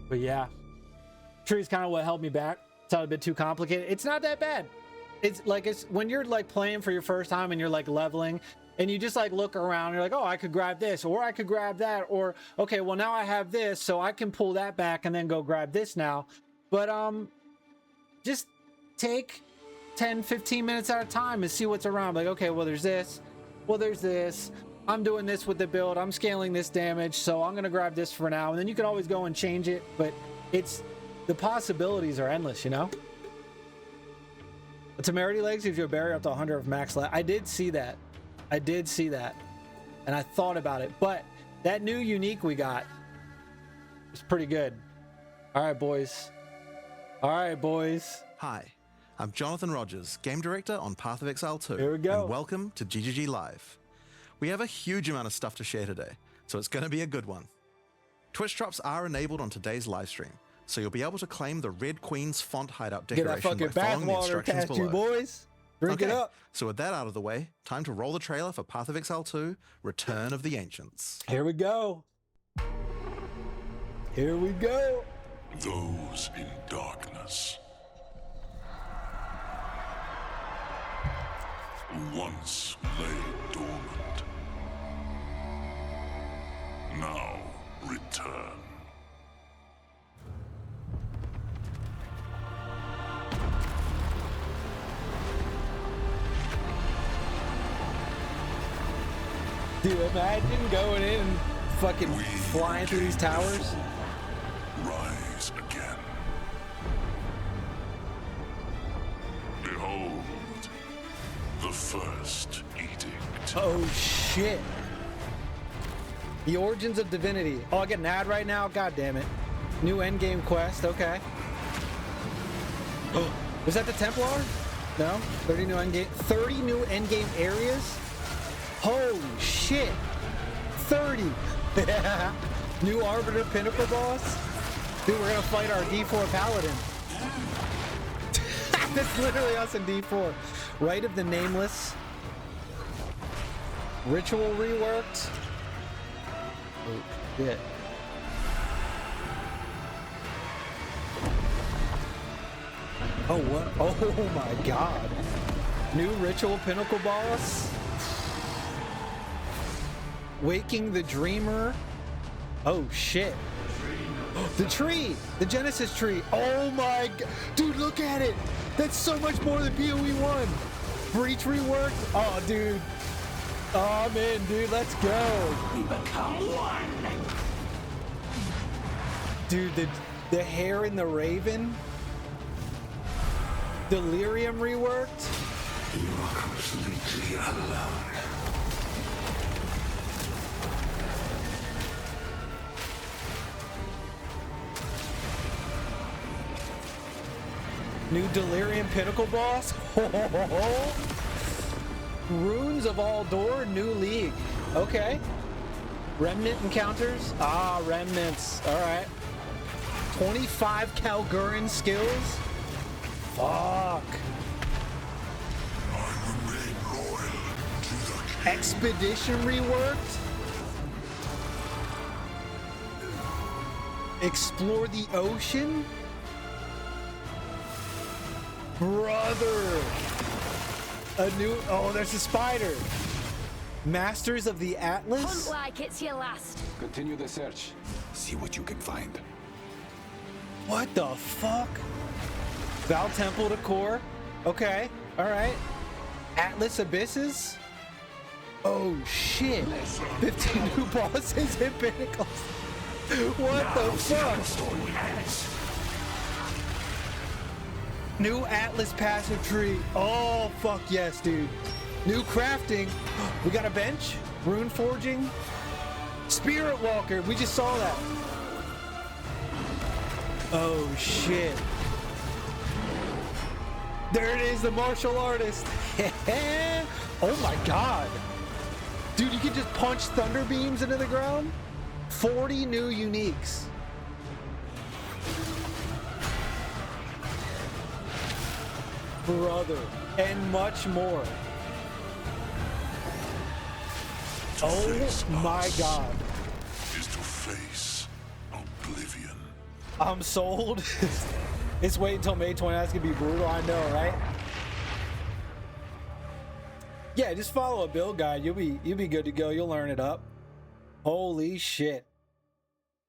But yeah, tree's kind of what held me back. It's not a bit too complicated. It's not that bad. It's like, it's when you're like playing for your first time and you're like leveling and you just like look around, you're like, oh, I could grab this, or I could grab that, or okay, well now I have this, so I can pull that back and then go grab this now. But just take 10-15 minutes at a time and see what's around. Like, okay, well there's this, well there's this, I'm doing this with the build, I'm scaling this damage, so I'm gonna grab this for now, and then you can always go and change it. But it's, the possibilities are endless, you know. The temerity legs gives you a barrier up to 100 of max life. I did see that, and I thought about it. But that new unique we got is pretty good. All right, boys. Hi, I'm Jonathan Rogers, Game Director on Path of Exile 2. Here we go. And welcome to GGG Live. We have a huge amount of stuff to share today, so it's going to be a good one. Twitch drops are enabled on today's live stream, so you'll be able to claim the Red Queen's font hideout decoration by following the instructions below. You boys. Drink it up. So with that out of the way, time to roll the trailer for Path of Exile 2, Return of the Ancients. Here we go. Here we go. Those in darkness once lay dormant, now return. Dude, imagine going in and fucking flying through these towers. Rise again. Behold, the first edict. Oh shit. The origins of divinity. Oh, I get an ad right now? God damn it. New endgame quest, okay. Was that the Templar? No? 30 new endgame areas? Holy shit. 30. New Arbiter Pinnacle boss? Dude, we're gonna fight our D4 Paladin. That's literally us in D4. Rite of the Nameless. Ritual reworked. Oh, shit. Oh, what? Oh my god. New Ritual Pinnacle boss. Waking the Dreamer. Oh shit. The tree! The Genesis tree! Oh my god! Dude, look at it! That's so much more than PoE 1! Breach reworked? Oh, dude. Oh, I'm in, dude. Let's go! We become one! Dude, the hair in the Raven? Delirium reworked? You are completely alone. New Delirium Pinnacle boss? Runes of Aldur, new league. Okay. Remnant encounters? Ah, remnants. Alright. 25 Calguran skills? Fuck. I remain loyal to the king. Expedition reworked? Explore the ocean? Brother! A new... Oh, there's a spider! Masters of the Atlas? Hunt like it's your last. Continue the search. See what you can find. What the fuck? Val Temple to core? Okay, alright. Atlas Abysses? Oh shit! 15 new bosses and pinnacles! What the fuck? New Atlas passive tree. Oh, fuck yes, dude. New crafting. We got a bench. Rune forging. Spirit Walker. We just saw that. Oh, shit. There it is, the martial artist. Oh, my God. Dude, you can just punch thunder beams into the ground. 40 new uniques. Brother, and much more. Oh my god. Is to face oblivion. I'm sold. It's wait until May 29th. That's gonna be brutal. I know, right? Yeah, just follow a build guide. You'll be good to go. You'll learn it up. Holy shit!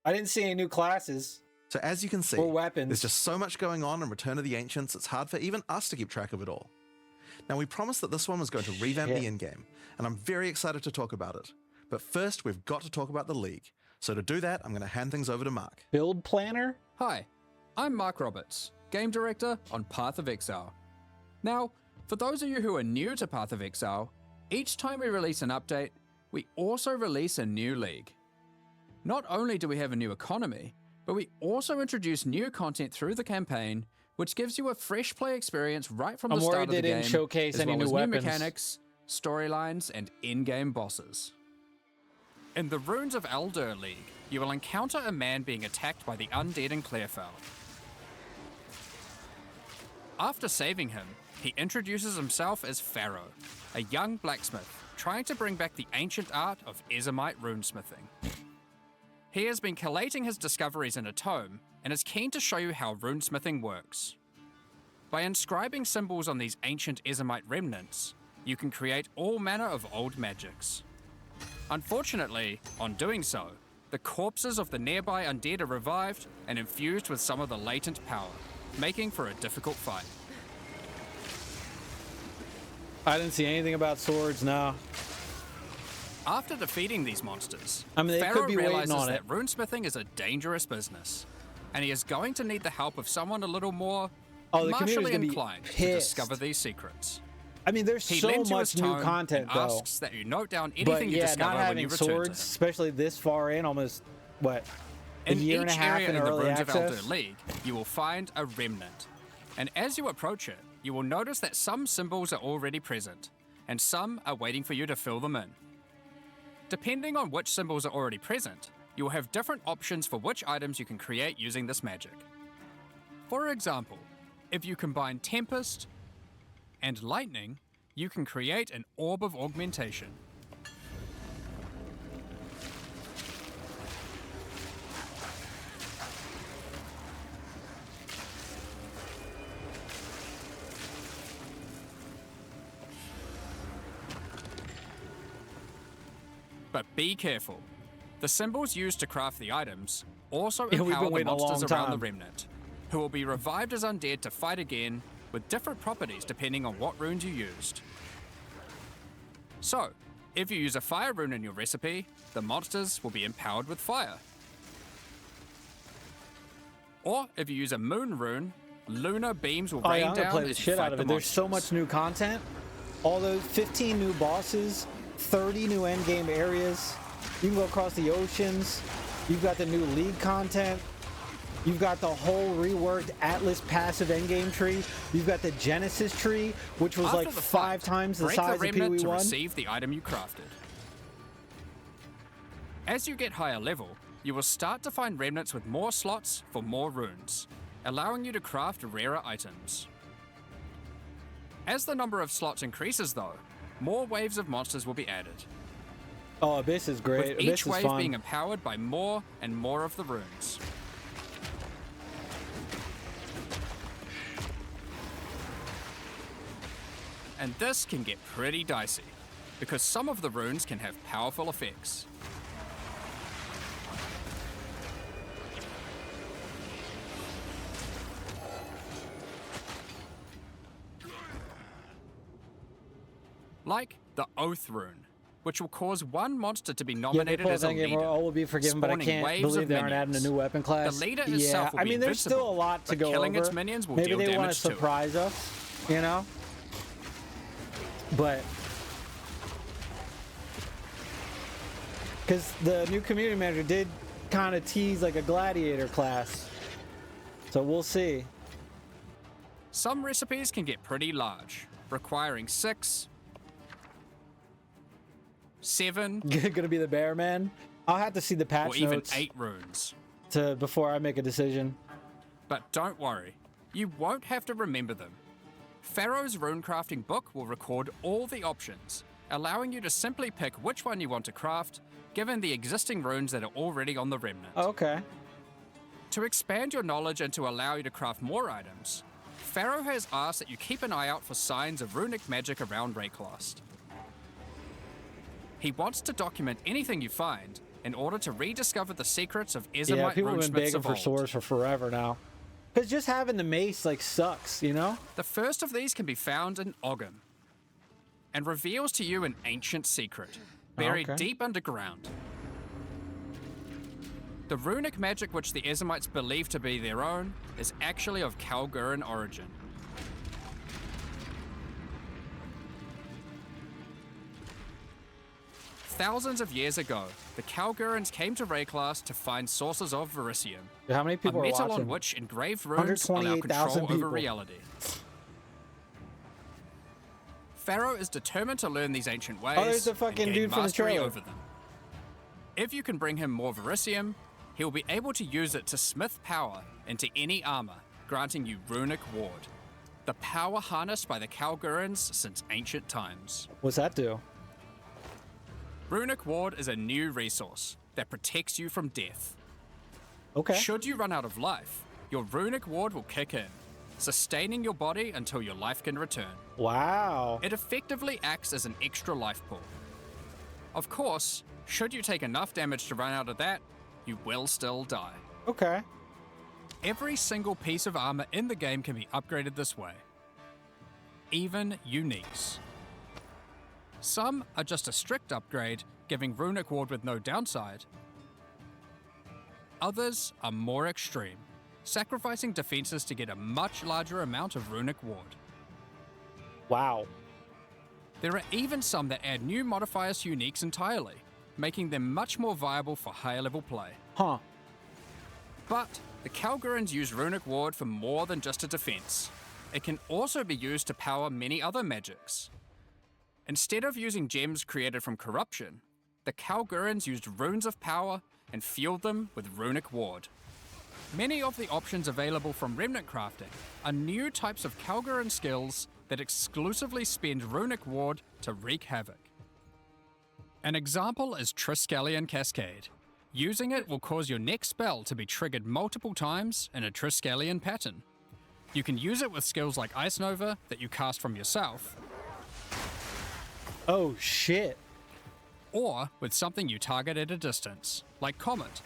I didn't see any new classes. So as you can see, or weapons. there's just so much going on in Return of the Ancients, it's hard for even us to keep track of it all. Now, we promised that this one was going to revamp the endgame, and I'm very excited to talk about it. But first, we've got to talk about the League. So to do that, I'm going to hand things over to Mark. Build planner? Hi, I'm Mark Roberts, Game Director on Path of Exile. Now, for those of you who are new to Path of Exile, each time we release an update, we also release a new league. Not only do we have a new economy, but we also introduce new content through the campaign, which gives you a fresh play experience right from the start of the game, didn't showcase as any well new as weapons. new mechanics, storylines, and in-game bosses. In the Runes of Aldur League, you will encounter a man being attacked by the undead in Clearfell. After saving him, he introduces himself as Pharaoh, a young blacksmith trying to bring back the ancient art of Ezomite runesmithing. He has been collating his discoveries in a tome and is keen to show you how runesmithing works. By inscribing symbols on these ancient Ezomite remnants, you can create all manner of old magics. Unfortunately, on doing so, the corpses of the nearby undead are revived and infused with some of the latent power, making for a difficult fight. I didn't see anything about swords, no. After defeating these monsters, I mean, they Pharaoh could be waiting realizes on that it. runesmithing is a dangerous business, and he is going to need the help of someone a little more Oh, the community's martially gonna be inclined to pissed. discover these secrets. I mean, the's He so lends you much his new tome content, and though. asks that you note down But anything you yeah, discover not when you having return swords, to him. especially this far in, almost, what, a In year and a each half area in in the early Runes of access? Aldur League, you will find a remnant. And as you approach it, you will notice that some symbols are already present, and some are waiting for you to fill them in. Depending on which symbols are already present, you will have different options for which items you can create using this magic. For example, if you combine Tempest and Lightning, you can create an Orb of Augmentation. But be careful. The symbols used to craft the items also Yeah, we've been empower the waiting a monsters long around the time. remnant, who will be revived as undead to fight again with different properties depending on what runes you used. So, if you use a fire rune in your recipe, the monsters will be empowered with fire. Or if you use a moon rune, lunar beams will Oh, rain yeah, I'm gonna down play the as you shit fight out of the it. There's so monsters. much new content. All those 15 new bosses, 30 new endgame areas. You can go across the oceans. You've got the new league content. You've got the whole reworked Atlas passive endgame tree. You've got the Genesis tree, which was After like the 5 fight, times the break size the of remnant PoE to 1. receive the item you crafted. As you get higher level, you will start to find remnants with more slots for more runes, allowing you to craft rarer items. As the number of slots increases though, more waves of monsters will be added, Oh, Abyss is great. with Abyss each is wave fun. being empowered by more and more of the runes. And this can get pretty dicey, because some of the runes can have powerful effects. Like the Oath rune, which will cause one monster to be Yeah, they nominated pull as a that game leader, all will be forgiven, but I spawning can't waves believe of they aren't adding a minions. new weapon class. The leader yeah, itself will I be mean, there's still a invincible, lot to but go killing over. its minions will Maybe deal they want to damage to it. surprise us, you know? But because the new community manager did kind of tease like a gladiator class, so we'll see. Some recipes can get pretty large, requiring 6, 7, Gonna be the bear man. I'll have to see the patch or even notes 8 runes. before I make a decision. But don't worry, you won't have to remember them. Pharaoh's runecrafting book will record all the options, allowing you to simply pick which one you want to craft, given the existing runes that are already on the remnant. Okay. To expand your knowledge and to allow you to craft more items, Pharaoh has asked that you keep an eye out for signs of runic magic around Rayclast. He wants to document anything you find in order to rediscover the secrets of Izamite people have been runesmiths begging of for old. swords for forever now. Because just having the mace, like, sucks, you know? The first of these can be found in Ogham and reveals to you an ancient secret buried okay. deep underground. The runic magic which the Izamites believe to be their own is actually of Calguran origin. Thousands of years ago, the Calgurans came to Rayclast to find sources of Verisium, How many a people are metal watching? on which engraved runes allow 128,000 control over people. reality. Pharaoh is determined to learn these ancient ways Oh, there's the and fucking gain dude from the mastery trailer. over them. If you can bring him more Verisium, he'll be able to use it to smith power into any armor, granting you runic ward, the power harnessed by the Calgurans since ancient times. What's that do? Runic ward is a new resource that protects you from death. Okay. Should you run out of life, your runic ward will kick in, sustaining your body until your life can return. Wow. It effectively acts as an extra life pool. Of course, should you take enough damage to run out of that, you will still die. Okay. Every single piece of armor in the game can be upgraded this way. Even uniques. Some are just a strict upgrade, giving runic ward with no downside. Others are more extreme, sacrificing defenses to get a much larger amount of runic ward. Wow. There are even some that add new modifiers to uniques entirely, making them much more viable for higher level play. Huh. But the Calgurans use runic ward for more than just a defense. It can also be used to power many other magics. Instead of using gems created from corruption, the Calgurans used runes of power and fueled them with runic ward. Many of the options available from remnant crafting are new types of Calguran skills that exclusively spend runic ward to wreak havoc. An example is Triskelion Cascade. Using it will cause your next spell to be triggered multiple times in a Triskelion pattern. You can use it with skills like Ice Nova that you cast from yourself, Oh, shit. or with something you target at a distance, like Comet.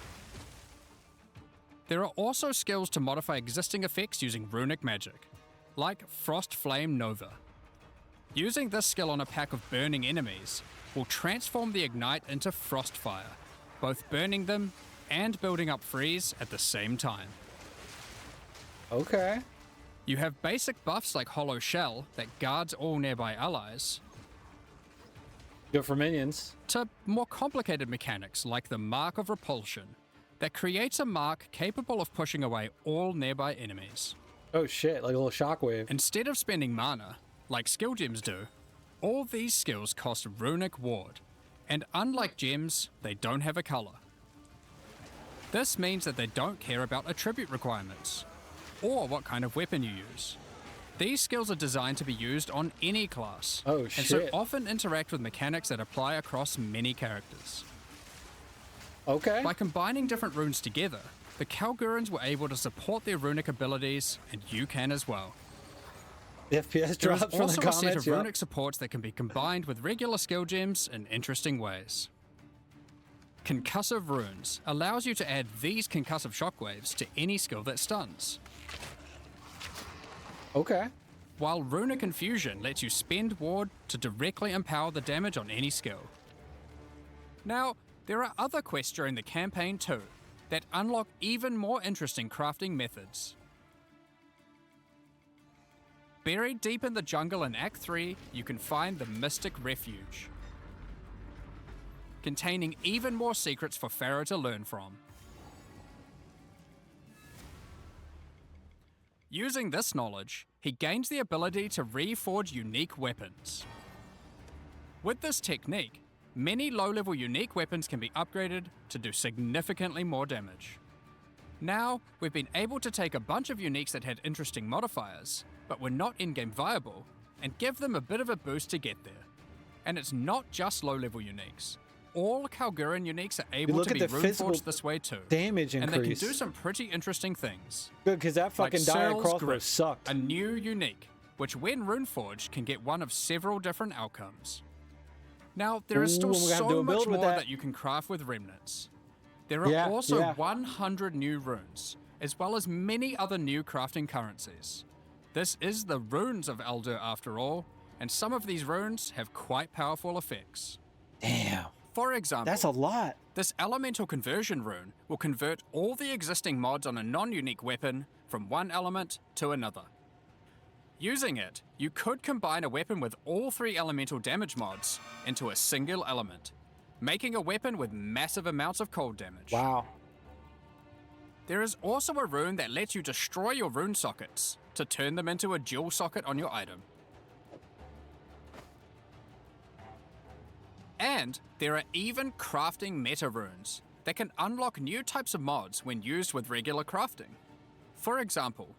There are also skills to modify existing effects using runic magic, like Frost Flame Nova. Using this skill on a pack of burning enemies will transform the Ignite into Frostfire, both burning them and building up freeze at the same time. Okay. You have basic buffs like Hollow Shell that guards all nearby allies, Good for minions. to more complicated mechanics like the Mark of Repulsion that creates a mark capable of pushing away all nearby enemies. Oh, shit. Like a little shockwave. Instead of spending mana, like skill gems do, all these skills cost runic ward, and unlike gems, they don't have a color. This means that they don't care about attribute requirements, or what kind of weapon you use. These skills are designed to be used on any class, Oh, and so shit. often interact with mechanics that apply across many characters. Okay. By combining different runes together, the Calgurans were able to support their runic abilities, and you can as well. The FPS There is drops from the also a set comments. of Yep. runic supports that can be combined with regular skill gems in interesting ways. Concussive Runes allows you to add these concussive shockwaves to any skill that stuns, Okay. while Runic Infusion lets you spend ward to directly empower the damage on any skill. Now, there are other quests during the campaign too that unlock even more interesting crafting methods. Buried deep in the jungle in Act 3, you can find the Mystic Refuge, containing even more secrets for Pharaoh to learn from. Using this knowledge, he gains the ability to reforge unique weapons. With this technique, many low-level unique weapons can be upgraded to do significantly more damage. Now, we've been able to take a bunch of uniques that had interesting modifiers, but were not in-game viable, and give them a bit of a boost to get there. And it's not just low-level uniques. all Calguran uniques are able look to at be the physical runeforged this way too. damage And they can increase. do some pretty interesting things. Good, because that fucking like diet Searle's crossbow Grip, sucked. a new unique, which when runeforged can get one of several different outcomes. Now, there is still Ooh, we're gonna have to do so a much build with more that. that you can craft with remnants. There are Yeah, also yeah. 100 new runes, as well as many other new crafting currencies. This is the runes of Aldur after all, and some of these runes have quite powerful effects. Damn, For example, that's a lot. this elemental conversion rune will convert all the existing mods on a non-unique weapon from one element to another. Using it, you could combine a weapon with all 3 elemental damage mods into a single element, making a weapon with massive amounts of cold damage. Wow. There is also a rune that lets you destroy your rune sockets to turn them into a dual socket on your item. And there are even crafting meta runes that can unlock new types of mods when used with regular crafting. For example,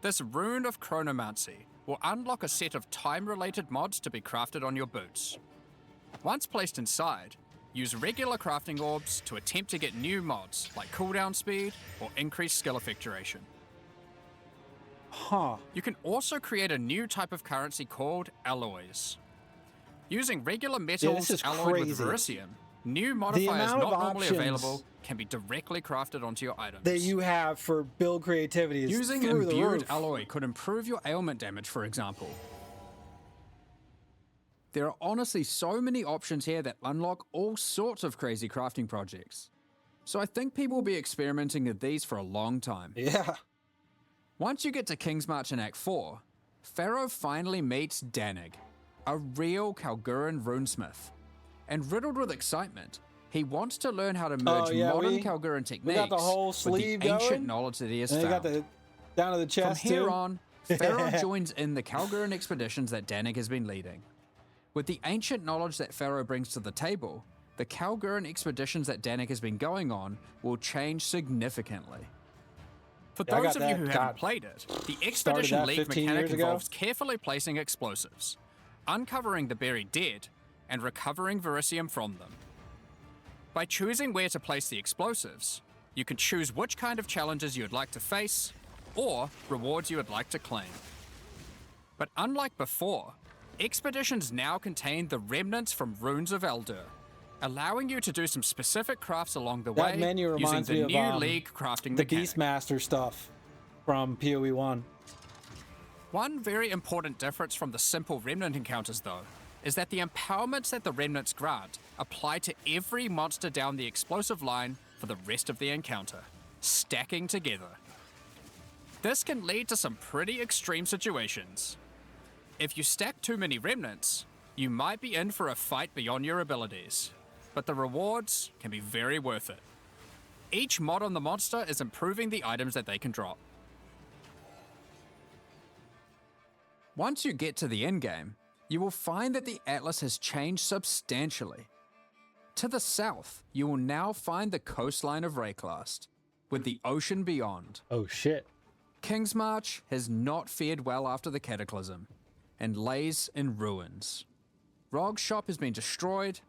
this rune of chronomancy will unlock a set of time-related mods to be crafted on your boots. Once placed inside, use regular crafting orbs to attempt to get new mods like cooldown speed or increased skill effectuation. Huh. You can also create a new type of currency called alloys. Using regular metals is alloyed crazy. with verisium, new modifiers amount not of normally options available can be directly crafted onto your items. That you have for build creativity is Using through the imbued roof. alloy could improve your ailment damage, for example. There are honestly so many options here that unlock all sorts of crazy crafting projects. So I think people will be experimenting with these for a long time. Yeah. Once you get to King's March in Act 4, Pharaoh finally meets Danig, a real Calguran runesmith. And riddled with excitement, he wants to learn how to merge modern Calguran techniques we got the whole with sleeve the ancient going, knowledge that he has and you found. got the down to the From chest here too. on, Pharaoh joins in the Calguran expeditions that Danig has been leading. With the ancient knowledge that Pharaoh brings to the table, the Calguran expeditions that Danig has been going on will change significantly. For Yeah, I those got of you that. who God. haven't played it, the Expedition that League 15 mechanic years ago. involves carefully placing explosives, uncovering the buried dead, and recovering verisium from them. By choosing where to place the explosives, you can choose which kind of challenges you would like to face, or rewards you would like to claim. But unlike before, expeditions now contain the remnants from Runes of Aldur, allowing you to do some specific crafts along the way That menu using reminds the me new of League crafting the mechanic. Beastmaster stuff from PoE 1. One very important difference from the simple remnant encounters, though, is that the empowerments that the remnants grant apply to every monster down the explosive line for the rest of the encounter, stacking together. This can lead to some pretty extreme situations. If you stack too many remnants, you might be in for a fight beyond your abilities, but the rewards can be very worth it. Each mod on the monster is improving the items that they can drop. Once you get to the endgame, you will find that the Atlas has changed substantially. To the south, you will now find the coastline of Rayclast, with the ocean beyond. Oh shit. King's March has not fared well after the Cataclysm, and lays in ruins. Rog's shop has been destroyed,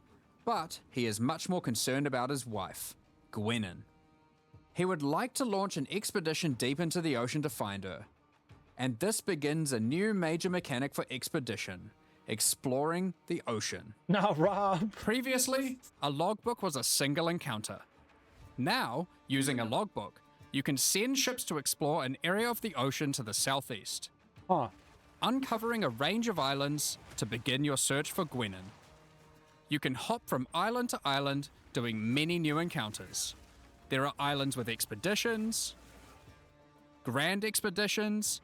but he is much more concerned about his wife, Gwenyn. He would like to launch an expedition deep into the ocean to find her, and this begins a new major mechanic for expedition, exploring the ocean. No, Rob. Previously, a logbook was a single encounter. Now, using a logbook, you can send ships to explore an area of the ocean to the southeast, Huh. uncovering a range of islands to begin your search for Gwenyn. You can hop from island to island, doing many new encounters. There are islands with expeditions, grand expeditions,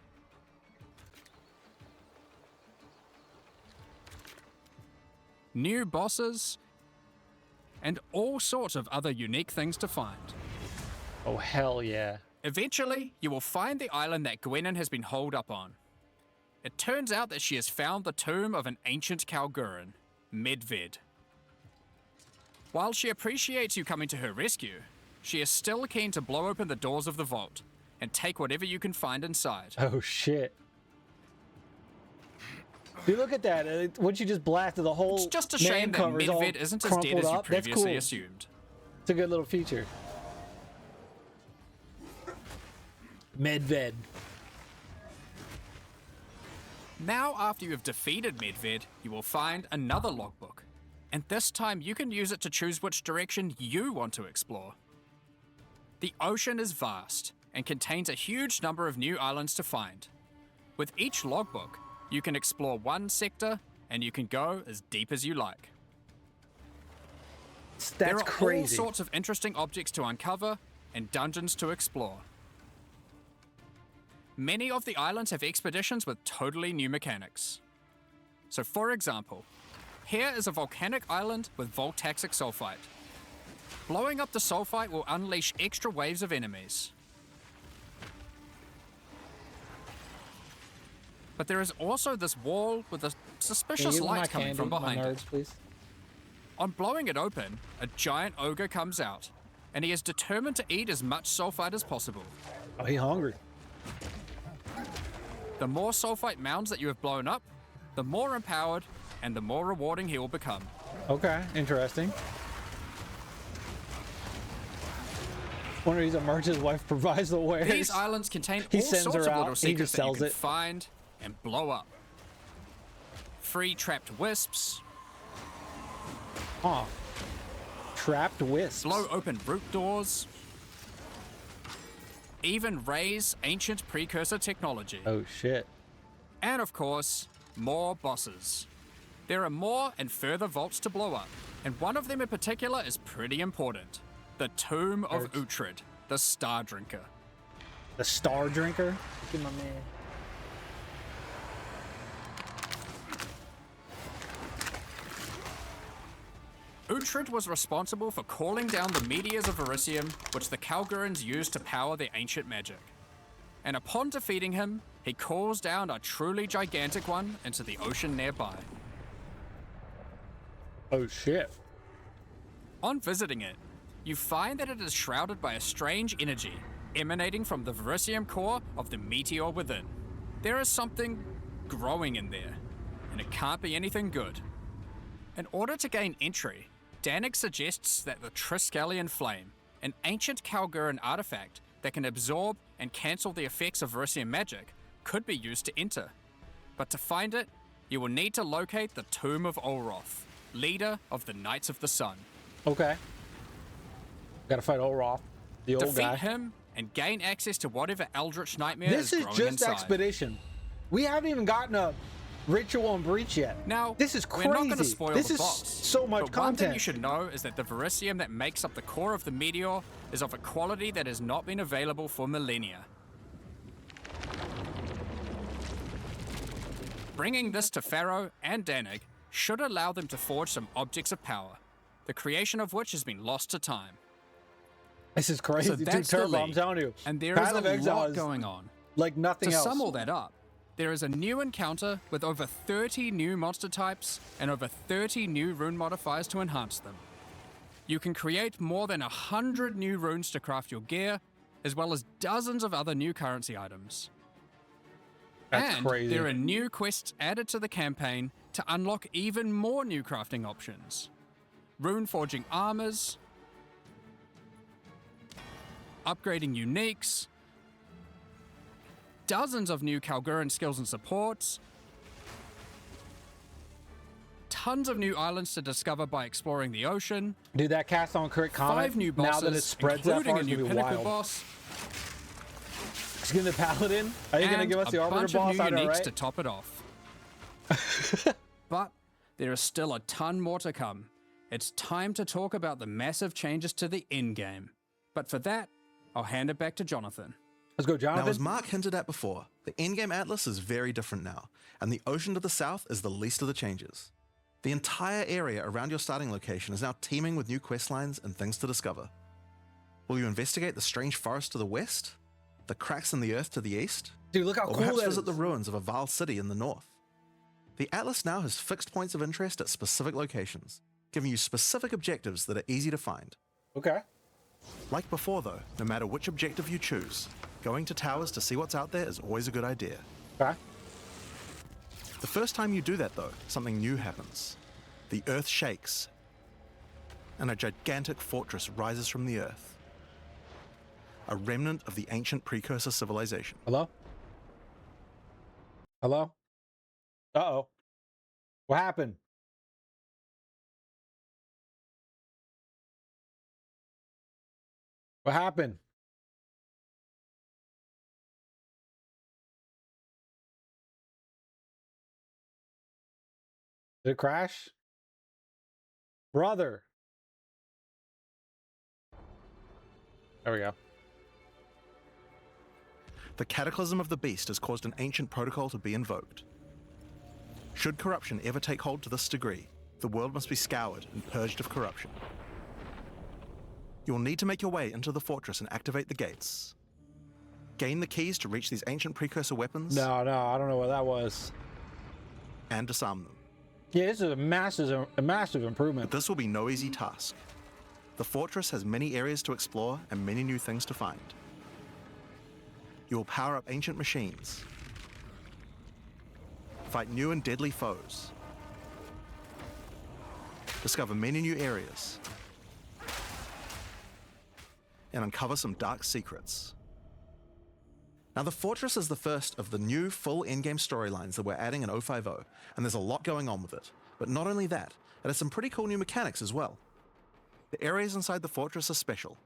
new bosses, and all sorts of other unique things to find. Oh hell yeah. Eventually, you will find the island that Gwenyn has been holed up on. It turns out that she has found the tomb of an ancient Calguran, Medved. While she appreciates you coming to her rescue, she is still keen to blow open the doors of the vault and take whatever you can find inside. Oh shit. Dude, look at that. Once you just blasted the whole It's just a man shame that cover is all Medved isn't as dead crumpled as you up. That's previously cool. assumed. It's a good little feature. Medved. Now, after you have defeated Medved, you will find another logbook. And this time you can use it to choose which direction you want to explore. The ocean is vast and contains a huge number of new islands to find. With each logbook, you can explore one sector and you can go as deep as you like. There That's are crazy. all sorts of interesting objects to uncover and dungeons to explore. Many of the islands have expeditions with totally new mechanics. So for example, here is a volcanic island with voltaxic sulfite. Blowing up the sulfite will unleash extra waves of enemies. But there is also this wall with a suspicious light coming from behind it. Please. On blowing it open, a giant ogre comes out, and he is determined to eat as much sulfite as possible. Oh, he hungry. The more sulfite mounds that you have blown up, the more empowered and the more rewarding he will become. Okay, interesting. One reason Merch's wife provides the wares. These islands contain He all sends sorts her of out, little he secrets just that you sells can it. find and blow up. Free trapped wisps, Huh. Trapped wisps. blow open root doors, even raise ancient precursor technology. Oh shit. And of course, more bosses. There are more and further vaults to blow up, and one of them in particular is pretty important. The Tomb of Uhtred, the Star Drinker. The Star Drinker? Look at my man. Uhtred was responsible for calling down the meteors of Elysium, which the Calgurans used to power their ancient magic. And upon defeating him, he calls down a truly gigantic one into the ocean nearby. Oh shit. On visiting it, you find that it is shrouded by a strange energy emanating from the verisium core of the meteor within. There is something growing in there, and it can't be anything good. In order to gain entry, Danik suggests that the Triskelion Flame, an ancient Calguran artifact that can absorb and cancel the effects of verisium magic, could be used to enter. But to find it, you will need to locate the Tomb of Olroth, leader of the Knights of the Sun. Okay. Gotta fight Olroth, the old Defeat guy. him and gain access to whatever eldritch nightmare This is growing just inside. expedition. We haven't even gotten a ritual and breach yet. Now, this is crazy. we're not going to spoil this the is boss. so much but one thing content. you should know is that the verisium that makes up the core of the meteor is of a quality that has not been available for millennia. Bringing this to Pharaoh and Danik should allow them to forge some objects of power, the creation of which has been lost to time. This is crazy. So Dude, that's the Turbo, I'm lead, telling you. and there is Path of a Exile lot is going on. like nothing To else. sum all that up, there is a new encounter with over 30 new monster types and over 30 new rune modifiers to enhance them. You can create more than 100 new runes to craft your gear, as well as dozens of other new currency items. That's and crazy. there are new quests added to the campaign to unlock even more new crafting options. Rune forging armors, upgrading uniques, dozens of new Calguran skills and supports, tons of new islands to discover by exploring the ocean, Dude, that cast on crit comment, 5 new bosses, now that it spreads that including far, a it's new gonna be pinnacle wild. boss, Skin the Paladin? Are you gonna and give us the a Arbiter bunch boss? of new I know, uniques right? to top it off. But there is still a ton more to come. It's time to talk about the massive changes to the endgame. But for that, I'll hand it back to Jonathan. Let's go, Now, Jonathan. as Mark hinted at before, the endgame Atlas is very different now, and the ocean to the south is the least of the changes. The entire area around your starting location is now teeming with new questlines and things to discover. Will you investigate the strange forest to the west? The cracks in the earth to the east? Dude, look how Or cool perhaps that visit is. the ruins of a Val city in the north? The Atlas now has fixed points of interest at specific locations, giving you specific objectives that are easy to find. Okay. Like before though, no matter which objective you choose, going to towers to see what's out there is always a good idea. Okay. The first time you do that though, something new happens. The earth shakes, and a gigantic fortress rises from the earth. A remnant of the ancient precursor civilization. Hello? Hello? Uh-oh. What happened? What happened? Did it crash? Brother. There we go. The cataclysm of the beast has caused an ancient protocol to be invoked. Should corruption ever take hold to this degree, the world must be scoured and purged of corruption. You'll need to make your way into the fortress and activate the gates. Gain the keys to reach these ancient precursor weapons. No, I don't know what that was. And disarm them. Yeah, this is a massive improvement. But this will be no easy task. The fortress has many areas to explore and many new things to find. You will power up ancient machines, fight new and deadly foes, discover many new areas, and uncover some dark secrets. Now, the fortress is the first of the new full endgame storylines that we're adding in 050, and there's a lot going on with it. But not only that, it has some pretty cool new mechanics as well. The areas inside the fortress are special.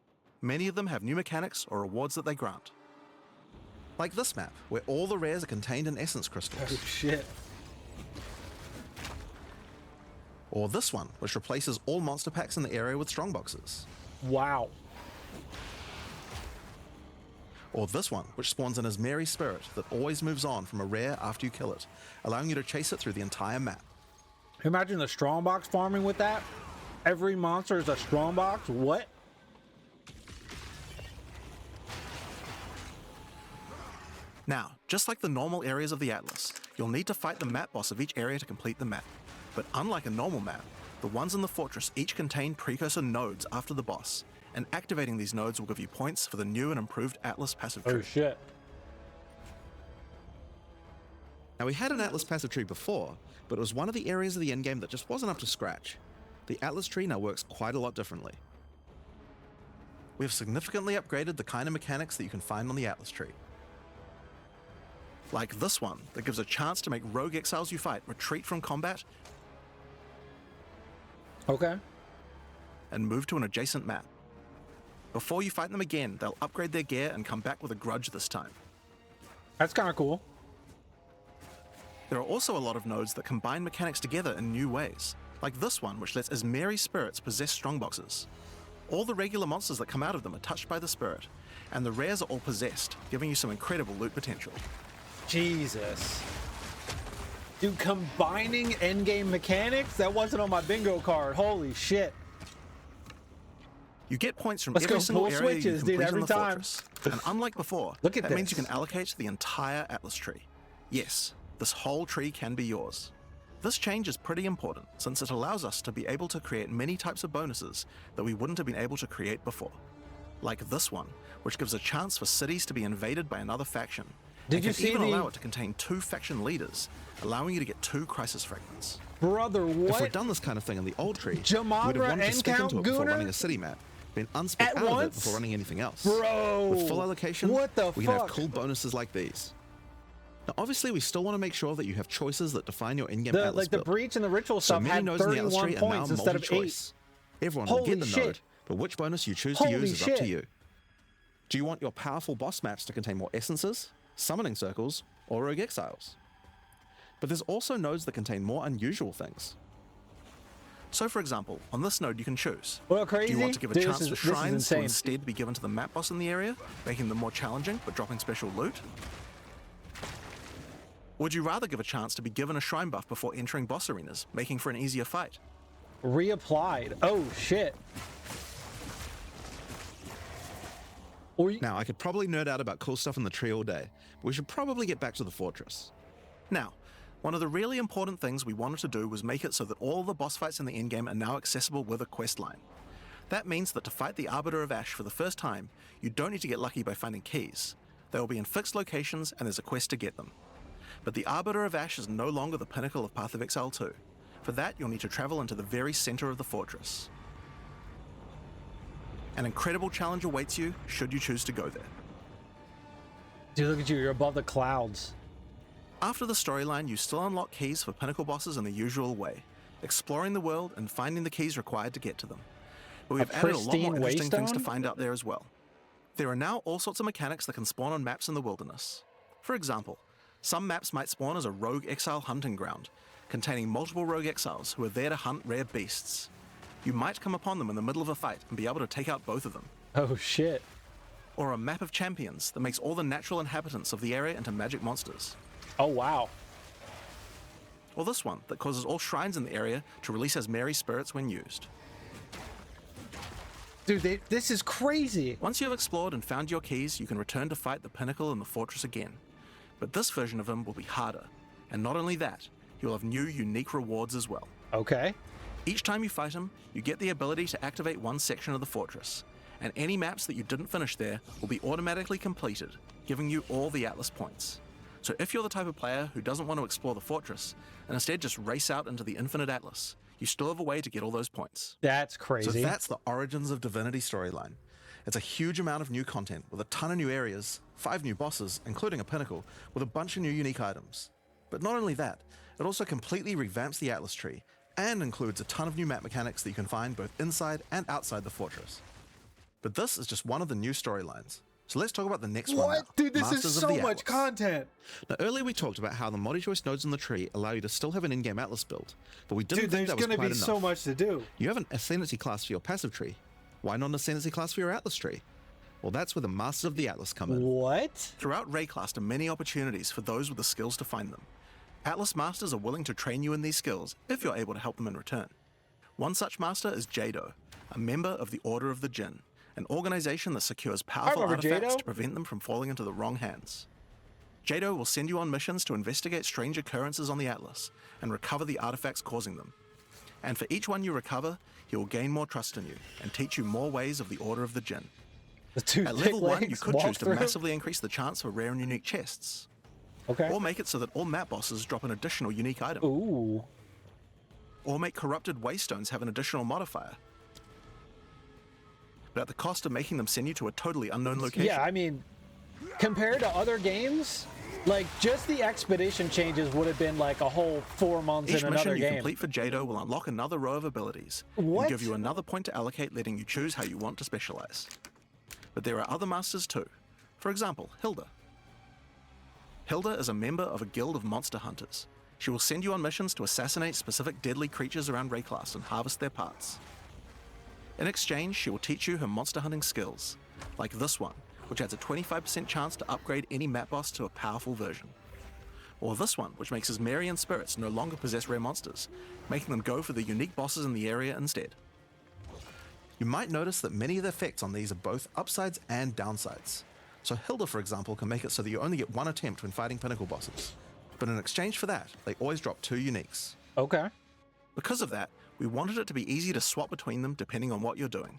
Many of them have new mechanics or rewards that they grant. Like this map, where all the rares are contained in essence crystals. Oh shit. Or this one, which replaces all monster packs in the area with strongboxes. Wow. Or this one, which spawns an Asmeri spirit that always moves on from a rare after you kill it, allowing you to chase it through the entire map. Imagine the strongbox farming with that. Every monster is a strongbox. What? Now, just like the normal areas of the Atlas, you'll need to fight the map boss of each area to complete the map. But unlike a normal map, the ones in the fortress each contain precursor nodes after the boss, and activating these nodes will give you points for the new and improved Atlas passive tree. Oh shit. Now, we had an Atlas passive tree before, but it was one of the areas of the endgame that just wasn't up to scratch. The Atlas tree now works quite a lot differently. We have significantly upgraded the kind of mechanics that you can find on the Atlas tree. Like this one, that gives a chance to make rogue exiles you fight retreat from combat Okay. and move to an adjacent map. Before you fight them again, they'll upgrade their gear and come back with a grudge this time. That's kind of cool. There are also a lot of nodes that combine mechanics together in new ways, like this one, which lets Asmeri spirits possess strongboxes. All the regular monsters that come out of them are touched by the spirit, and the rares are all possessed, giving you some incredible loot potential. Jesus. Dude, combining endgame mechanics? That wasn't on my bingo card. Holy shit. You get points from Let's every go single pull area you switches, dude, complete every in the time. fortress. And unlike before, Look at that means you this. can allocate the entire Atlas tree. Yes, this whole tree can be yours. This change is pretty important, since it allows us to be able to create many types of bonuses that we wouldn't have been able to create before. Like this one, which gives a chance for cities to be invaded by another faction. Did and you can see even the- allow it to contain 2 faction leaders, allowing you to get 2 crisis fragments. Brother, If what? we'd done this kind of thing in the old tree, we'd Jamagra have wanted to and stick Count into it before Gunnar? running a city map, been unspec At out of it once? before running anything else. Bro. With full allocation, What the we can have fuck? cool bonuses like these. Now, obviously, we still want to make sure that you have choices that define your in-game The, Atlas like the build. breach and the ritual So stuff many had nodes in the Atlas 31 tree are now points instead of 8. multi-choice. Everyone will Holy get the shit. node, but which bonus you choose to Holy use is up shit. to you. Do you want your powerful boss maps to contain more essences, summoning circles, or rogue exiles? But there's also nodes that contain more unusual things. So for example, on this node you can choose. Well, crazy? Do you want to give a Dude, chance this for is shrines to insane. instead be given to the map boss in the area, making them more challenging but dropping special loot? Would you rather give a chance to be given a shrine buff before entering boss arenas, making for an easier fight? Reapplied. Oh, shit. Or you- Now, I could probably nerd out about cool stuff in the tree all day, but we should probably get back to the fortress. Now, one of the really important things we wanted to do was make it so that all the boss fights in the endgame are now accessible with a quest line. That means that to fight the Arbiter of Ash for the first time, you don't need to get lucky by finding keys. They will be in fixed locations and there's a quest to get them. But the Arbiter of Ash is no longer the pinnacle of Path of Exile 2. For that, you'll need to travel into the very center of the fortress. An incredible challenge awaits you, should you choose to go there. Dude, look at you, you're above the clouds. After the storyline, you still unlock keys for pinnacle bosses in the usual way, exploring the world and finding the keys required to get to them. But we've added a lot more interesting things to find out there as well. There are now all sorts of mechanics that can spawn on maps in the wilderness. For example, some maps might spawn as a rogue exile hunting ground, containing multiple rogue exiles who are there to hunt rare beasts. You might come upon them in the middle of a fight and be able to take out both of them. Oh shit. Or a map of champions that makes all the natural inhabitants of the area into magic monsters. Oh wow. Or this one that causes all shrines in the area to release as merry spirits when used. Dude, this is crazy. Once you have explored and found your keys, you can return to fight the pinnacle in the fortress again. But this version of him will be harder. And not only that, you'll have new unique rewards as well. Okay. Each time you fight him, you get the ability to activate one section of the fortress, and any maps that you didn't finish there will be automatically completed, giving you all the Atlas points. So if you're the type of player who doesn't want to explore the fortress, and instead just race out into the infinite Atlas, you still have a way to get all those points. That's crazy. So that's the Origins of Divinity storyline. It's a huge amount of new content, with a ton of new areas, 5 new bosses, including a pinnacle, with a bunch of new unique items. But not only that, it also completely revamps the Atlas tree, and includes a ton of new map mechanics that you can find both inside and outside the fortress. But this is just one of the new storylines. So let's talk about the next one now. Dude, this Masters is of so the much Atlas. content. Now, earlier we talked about how the multi-choice nodes in the tree allow you to still have an in-game Atlas build, but we didn't Dude, think there's that was gonna quite be enough. so much to do. You have an ascendancy class for your passive tree. Why not an ascendancy class for your Atlas tree? Well, that's where the Masters of the Atlas come in. What? Throughout Rayclast are many opportunities for those with the skills to find them. Atlas Masters are willing to train you in these skills if you're able to help them in return. One such master is Jado, a member of the Order of the Jinn, an organization that secures powerful artifacts to prevent them from falling into the wrong hands. Jado will send you on missions to investigate strange occurrences on the Atlas and recover the artifacts causing them. And for each one you recover, he will gain more trust in you and teach you more ways of the Order of the Jinn. At level 1, you could choose to massively increase the chance for rare and unique chests. Okay. Or make it so that all map bosses drop an additional unique item. Ooh. Or make corrupted waystones have an additional modifier. But at the cost of making them send you to a totally unknown location. Yeah, I mean, compared to other games, like just the expedition changes would have been like a whole 4 months Each in another mission you game. complete for Jado will unlock another row of abilities. What? And give you another point to allocate, letting you choose how you want to specialize. But there are other masters too. For example, Hilda. Hilda is a member of a guild of monster hunters. She will send you on missions to assassinate specific deadly creatures around Rayclast and harvest their parts. In exchange, she will teach you her monster hunting skills, like this one, which adds a 25% chance to upgrade any map boss to a powerful version. Or this one, which makes his Marian spirits no longer possess rare monsters, making them go for the unique bosses in the area instead. You might notice that many of the effects on these are both upsides and downsides. So Hilda, for example, can make it so that you only get one attempt when fighting pinnacle bosses. But in exchange for that, they always drop 2 uniques. Okay. Because of that, we wanted it to be easy to swap between them depending on what you're doing.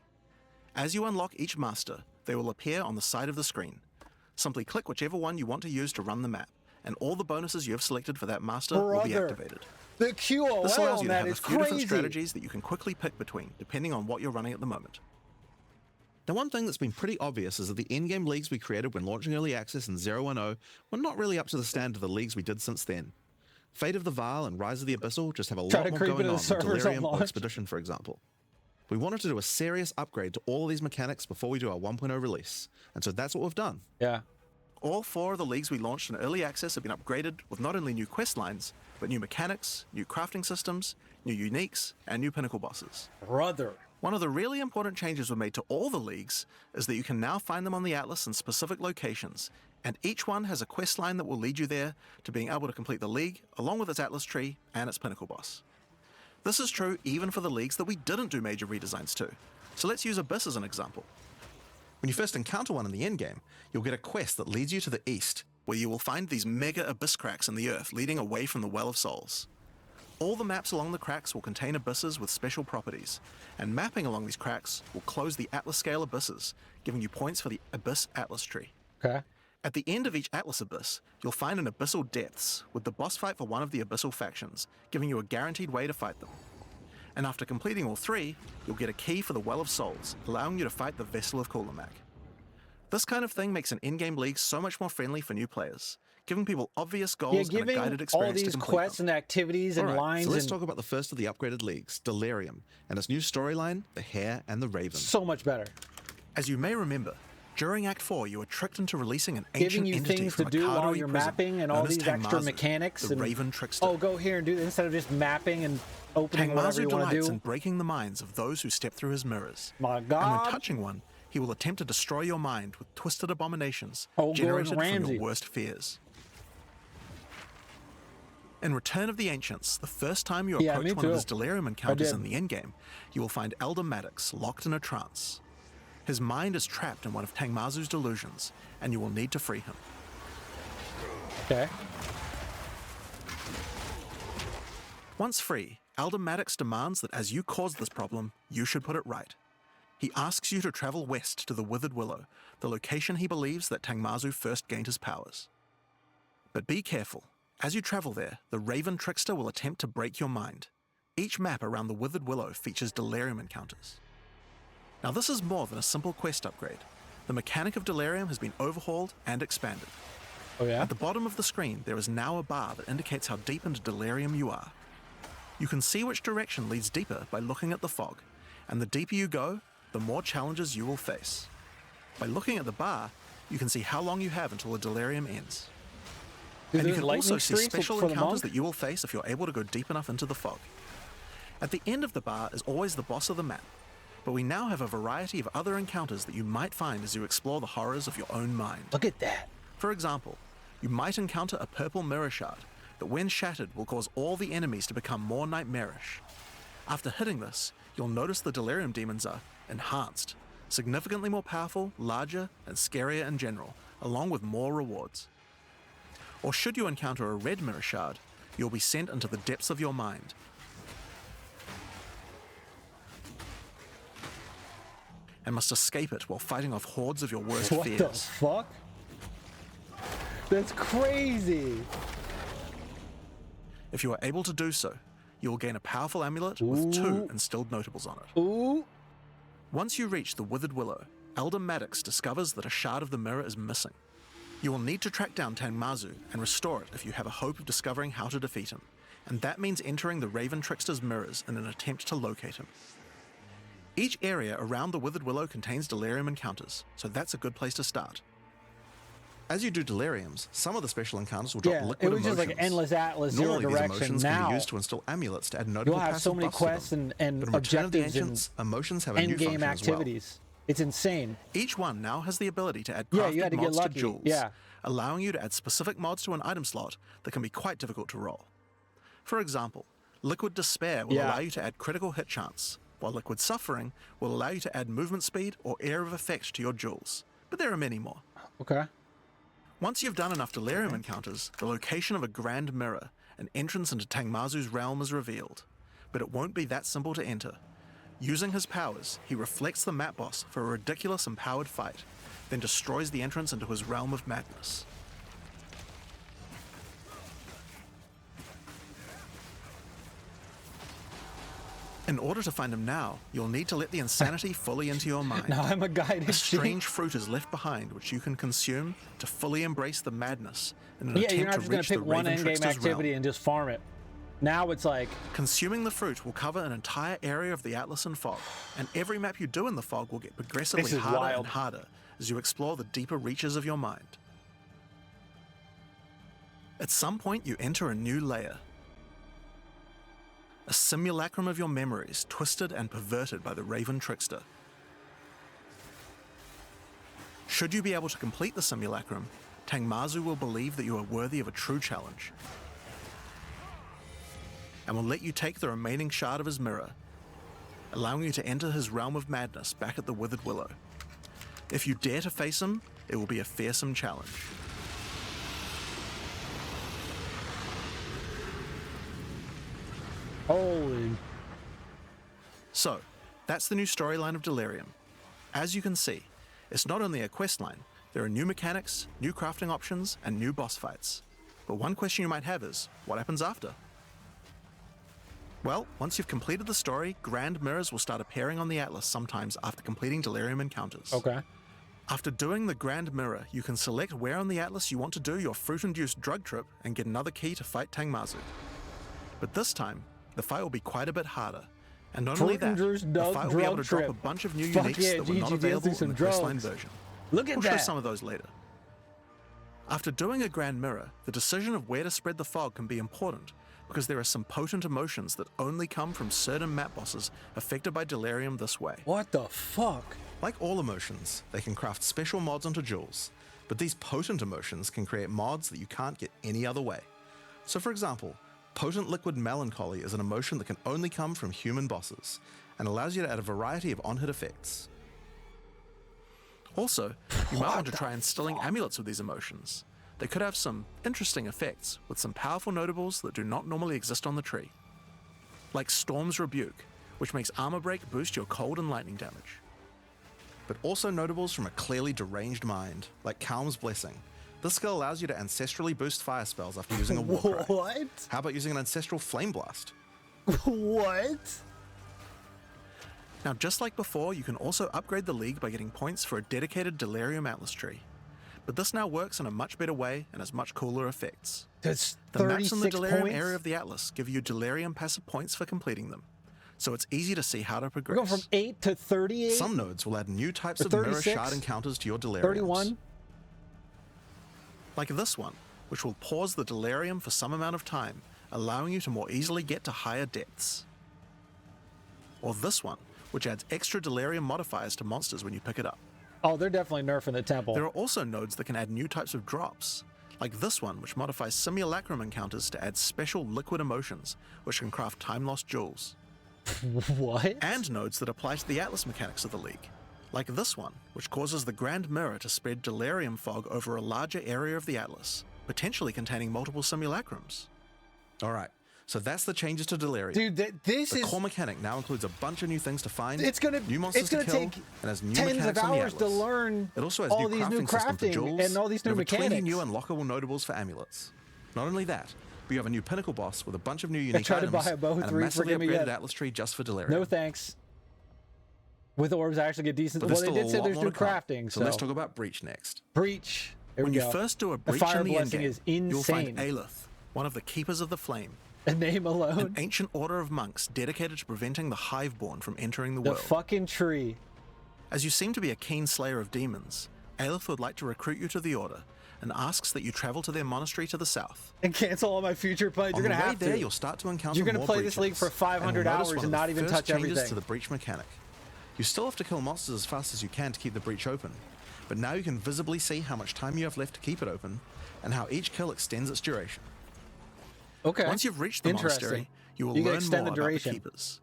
As you unlock each master, they will appear on the side of the screen. Simply click whichever one you want to use to run the map, and all the bonuses you have selected for that master will be activated. The QoL This allows on you to that have a is few different crazy. strategies that you can quickly pick between, depending on what you're running at the moment. Now, one thing that's been pretty obvious is that the endgame leagues we created when launching Early Access in 010 were not really up to the standard of the leagues we did since then. Fate of the Vile and Rise of the Abyssal just have a lot more going on than Delirium or Expedition, for example. We wanted to do a serious upgrade to all of these mechanics before we do our 1.0 release, and so that's what we've done. Yeah. All 4 of the leagues we launched in Early Access have been upgraded with not only new quest lines, but new mechanics, new crafting systems, new uniques, and new pinnacle bosses. Brother. One of the really important changes we made to all the leagues is that you can now find them on the Atlas in specific locations, and each one has a quest line that will lead you there to being able to complete the league, along with its Atlas tree and its pinnacle boss. This is true even for the leagues that we didn't do major redesigns to. So let's use Abyss as an example. When you first encounter one in the endgame, you'll get a quest that leads you to the east, where you will find these mega abyss cracks in the earth leading away from the Well of Souls. All the maps along the cracks will contain abysses with special properties, and mapping along these cracks will close the Atlas scale abysses, giving you points for the Abyss Atlas tree. Okay. At the end of each Atlas Abyss, you'll find an Abyssal Depths with the boss fight for one of the Abyssal factions, giving you a guaranteed way to fight them. And after completing all 3, you'll get a key for the Well of Souls, allowing you to fight the Vessel of Kulamak. This kind of thing makes an in-game league so much more friendly for new players, giving people obvious goals and a guided experience all these to complete quests them. and activities and lines. So let's talk about the first of the upgraded leagues, Delirium, and its new storyline, the Hare and the Raven. So much better. As you may remember, during Act 4, you were tricked into releasing an Giving ancient you entity things from to do a while Cardoy you're prison mapping and all known as these extra Tangmazu, mechanics. the And, Raven Trickster. oh, go here and do this instead of just mapping and opening whatever Tangmazu you want to delights do. in breaking the minds of those who step through his mirrors. My And God. when touching one, he will attempt to destroy your mind with twisted abominations Oh, generated Gordon from Ramsay. your worst fears. In Return of the Ancients, the first time you Yeah, approach me one of too. his Delirium encounters did. in the endgame, you will find Elder Maddox locked in a trance. His mind is trapped in one of Tangmazu's delusions, and you will need to free him. Okay. Once free, Elder Maddox demands that as you caused this problem, you should put it right. He asks you to travel west to the Withered Willow, the location he believes that Tangmazu first gained his powers. But be careful. As you travel there, the Raven Trickster will attempt to break your mind. Each map around the Withered Willow features Delirium encounters. Now this is more than a simple quest upgrade. The mechanic of Delirium has been overhauled and expanded. Oh, yeah? At the bottom of the screen, there is now a bar that indicates how deep into Delirium you are. You can see which direction leads deeper by looking at the fog, and the deeper you go, the more challenges you will face. By looking at the bar, you can see how long you have until the Delirium ends. Do And you those can also lightning see streaks special for the encounters monk? that you will face if you're able to go deep enough into the fog. At the end of the bar is always the boss of the map, but we now have a variety of other encounters that you might find as you explore the horrors of your own mind. Look at that. For example, you might encounter a purple mirror shard that when shattered will cause all the enemies to become more nightmarish. After hitting this, you'll notice the Delirium demons are enhanced, significantly more powerful, larger, and scarier in general, along with more rewards. Or should you encounter a red mirror shard, you'll be sent into the depths of your mind. And must escape it while fighting off hordes of your worst What fears. the fuck? That's crazy. If you are able to do so, you will gain a powerful amulet with 2 instilled notables on it. Ooh. Once you reach the Withered Willow, Elder Maddox discovers that a shard of the mirror is missing. You will need to track down Tangmazu and restore it if you have a hope of discovering how to defeat him, and that means entering the Raven Trickster's mirrors in an attempt to locate him. Each area around the Withered Willow contains Delirium encounters, so that's a good place to start. As you do Deliriums, some of the special encounters will drop Yeah, liquid it was just emotions. like endless Atlas, zero Normally, these direction. emotions can Now be used to install amulets to add notable you'll have so passive many buffs to them. quests and But in Return of the objectives and Ancients, emotions have a new end game function as well. activities. It's insane. Each one now has the ability to add Yeah, crafted you had to get mods to lucky. jewels, Yeah. allowing you to add specific mods to an item slot that can be quite difficult to roll. For example, Liquid Despair will Yeah. allow you to add critical hit chance, while Liquid Suffering will allow you to add movement speed or Air of Effect to your jewels. But there are many more. Okay. Once you've done enough Delirium encounters, the location of a Grand Mirror, an entrance into Tangmazu's realm, is revealed. But it won't be that simple to enter. Using his powers, he reflects the map boss for a ridiculous empowered fight, then destroys the entrance into his realm of madness. In order to find him now, you'll need to let the insanity fully into your mind. Now I'm a guided A sheep. strange fruit is left behind which you can consume to fully embrace the madness in an Yeah, you're attempt not to just gonna reach the pick one Raven end game Trickster's activity realm. and just farm it. Now it's like, Consuming the fruit will cover an entire area of the Atlas in fog, and every map you do in the fog will get progressively This is harder wild. and harder as you explore the deeper reaches of your mind. At some point, you enter a new layer. A simulacrum of your memories, twisted and perverted by the Raven Trickster. Should you be able to complete the simulacrum, Tangmazu will believe that you are worthy of a true challenge, and will let you take the remaining shard of his mirror, allowing you to enter his realm of madness back at the Withered Willow. If you dare to face him, it will be a fearsome challenge. holy. So, that's the new storyline of Delirium. As you can see, it's not only a quest line, There are new mechanics, new crafting options, and new boss fights. But one question you might have is, what happens after? Well, once you've completed the story, grand mirrors will start appearing on the Atlas sometimes after completing Delirium encounters. Okay. After doing the grand mirror, you can select where on the Atlas you want to do your fruit-induced drug trip and get another key to fight Tangmazu. But this time, the fight will be quite a bit harder. And not only that, the fight will be able to drop a bunch of new uniques that were not available in the questline version. Look at We'll that. show some of those later. After doing a grand mirror, the decision of where to spread the fog can be important, because there are some potent emotions that only come from certain map bosses affected by Delirium this way. What the fuck? Like all emotions, they can craft special mods onto jewels, but these potent emotions can create mods that you can't get any other way. So for example, potent liquid melancholy is an emotion that can only come from human bosses, and allows you to add a variety of on-hit effects. Also, you might want to try instilling amulets with these emotions. They could have some interesting effects, with some powerful notables that do not normally exist on the tree. Like Storm's Rebuke, which makes armor break boost your cold and lightning damage. But also notables from a clearly deranged mind, like Calm's Blessing. This skill allows you to ancestrally boost fire spells after using a war cry. What? How about using an ancestral flame blast? What? Now, just like before, you can also upgrade the League by getting points for a dedicated Delirium Atlas tree. But this now works in a much better way and has much cooler effects. That's The maps in the 36 Delirium points? area of the Atlas give you Delirium passive points for completing them, so it's easy to see how to We're progress. going from 8 to 38? Some nodes will add new types Or of mirror 36? shard encounters to your Deliriums. 31? Like this one, which will pause the Delirium for some amount of time, allowing you to more easily get to higher depths. Or this one, which adds extra Delirium modifiers to monsters when you pick it up. Oh, they're definitely nerfing the temple. There are also nodes that can add new types of drops, like this one, which modifies simulacrum encounters to add special liquid emotions, which can craft time-lost jewels. What? And nodes that apply to the Atlas mechanics of the League, like this one, which causes the Grand Mirror to spread Delirium fog over a larger area of the Atlas, potentially containing multiple simulacrums. Alright, so that's the changes to Delirium. Dude, this The is... core mechanic now includes a bunch of new things to find, It's gonna, new monsters it's gonna to kill, take and has new tens of mechanics on the hours to Atlas. learn It also has all new these new crafting system for crafting jewels, and all these new over 20 mechanics. new unlockable notables for amulets. Not only that, but you have a new pinnacle boss with a bunch of new unique tried to items buy a bow and a 3 massively forgive me upgraded yet. Atlas tree just for Delirium. No thanks. With orbs, I actually get decent... But Well, there's they still did a say lot there's more new to come. crafting, So let's talk about Breach next. Breach. Here When we you go. first do a The Breach fire in the blessing endgame, is you'll find insane. Aelith, one of the Keepers of the Flame, A name an alone. ancient order of monks dedicated to preventing the Hiveborn from entering the The world. fucking tree. As you seem to be a keen slayer of demons, Aelith would like to recruit you to the Order and asks that you travel to their monastery to the south. And cancel all my future plays. You're On gonna the way have there, to. you'll start to encounter You're gonna more play this league breaches, for 500 and you'll notice hours one and of the not even first touch changes everything. to the breach mechanic. You still have to kill monsters as fast as you can to keep the breach open, but now you can visibly see how much time you have left to keep it open, and how each kill extends its duration. Okay. Once you've reached the Interesting. monastery, you will You can learn extend more the about the duration. Keepers.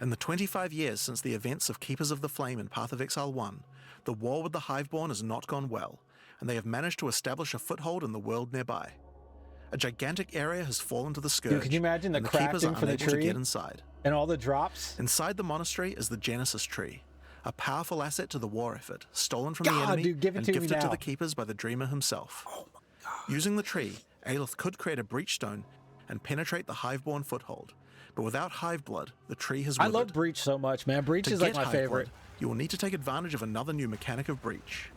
In the 25 years since the events of Keepers of the Flame in Path of Exile 1, the war with the Hiveborn has not gone well, and they have managed to establish a foothold in the world nearby. A gigantic area has fallen to the Scourge, can you imagine the and the Keepers are crafting for the unable to tree? get inside. And all the drops. Inside the monastery is the Genesis Tree, a powerful asset to the war effort, stolen from God, the enemy dude, give it and to me gifted to now. the Keepers by the Dreamer himself. Using the tree, Aelith could create a breach stone and penetrate the Hiveborn foothold, but without Hive blood, the tree has I withered. love Breach so much, man. Breach To is like get my Hive favorite. blood, you will need to take advantage of another new mechanic of Breach.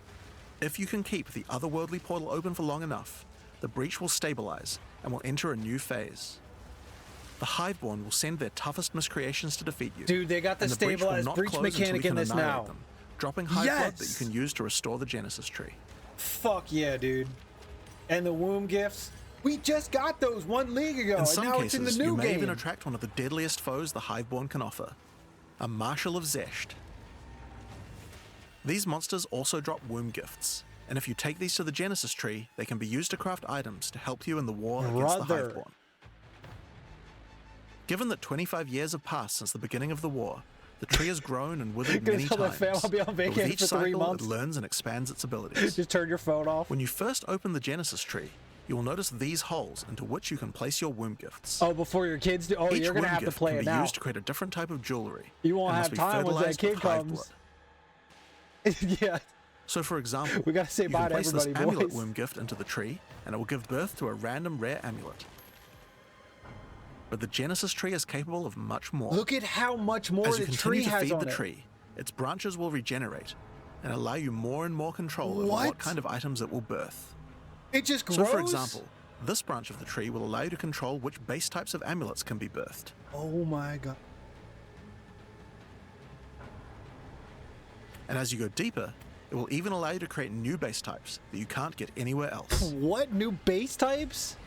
If you can keep the otherworldly portal open for long enough, the Breach will stabilize and will enter a new phase. The Hiveborn will send their toughest miscreations to defeat you. Dude, they got the and Breach will stabilized not Breach close until mechanic you in can this annihilate now. them, dropping Hive blood that Yes! you can use to restore the Genesis Tree. Fuck yeah, dude. And the womb gifts. We just got those 1 league ago, In and some now cases, it's in the you new may game. even attract one of the deadliest foes the Hiveborn can offer, a Marshal of Zesht. These monsters also drop womb gifts, and if you take these to the Genesis Tree, they can be used to craft items to help you in the war against the Brother. Hiveborn. Given that 25 years have passed since the beginning of the war, the tree has grown and withered Gonna many tell the times. fam I'll be on but with vacation each for 3 cycle, months. it learns and expands its abilities. Just turn your phone off. When you first open the Genesis Tree, you will notice these holes into which you can place your womb gifts. Oh, before your kids do. Oh, Each you're gonna womb have to gift play can it be now. used to create a different type of jewelry. You won't and have must be time once that fertilized kid with hive comes. blood. Yeah. So for example, We gotta say you bye can to place this everybody, amulet boys. womb gift into the tree, and it will give birth to a random rare amulet. But the Genesis tree is capable of much more. Look at how much more As you the continue tree to has feed on the it. tree, its branches will regenerate and allow you more and more control over What? what kind of items it will birth. It just grows. So for example, this branch of the tree will allow you to control which base types of amulets can be birthed. Oh my god. And as you go deeper, it will even allow you to create new base types that you can't get anywhere else. What new base types?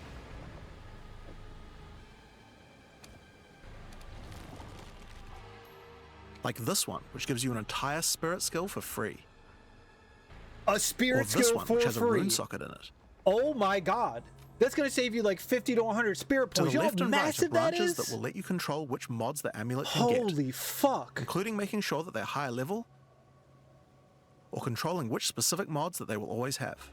Like this one, which gives you an entire spirit skill for free. A Or spirit this skill one, for which has a free. rune socket in it. Oh my god. That's gonna save you like 50 to 100 spirit To points. the You know left how and right are massive that branches is? that will let you control which mods the amulet can get, Holy fuck. including making sure that they're higher level, or controlling which specific mods that they will always have.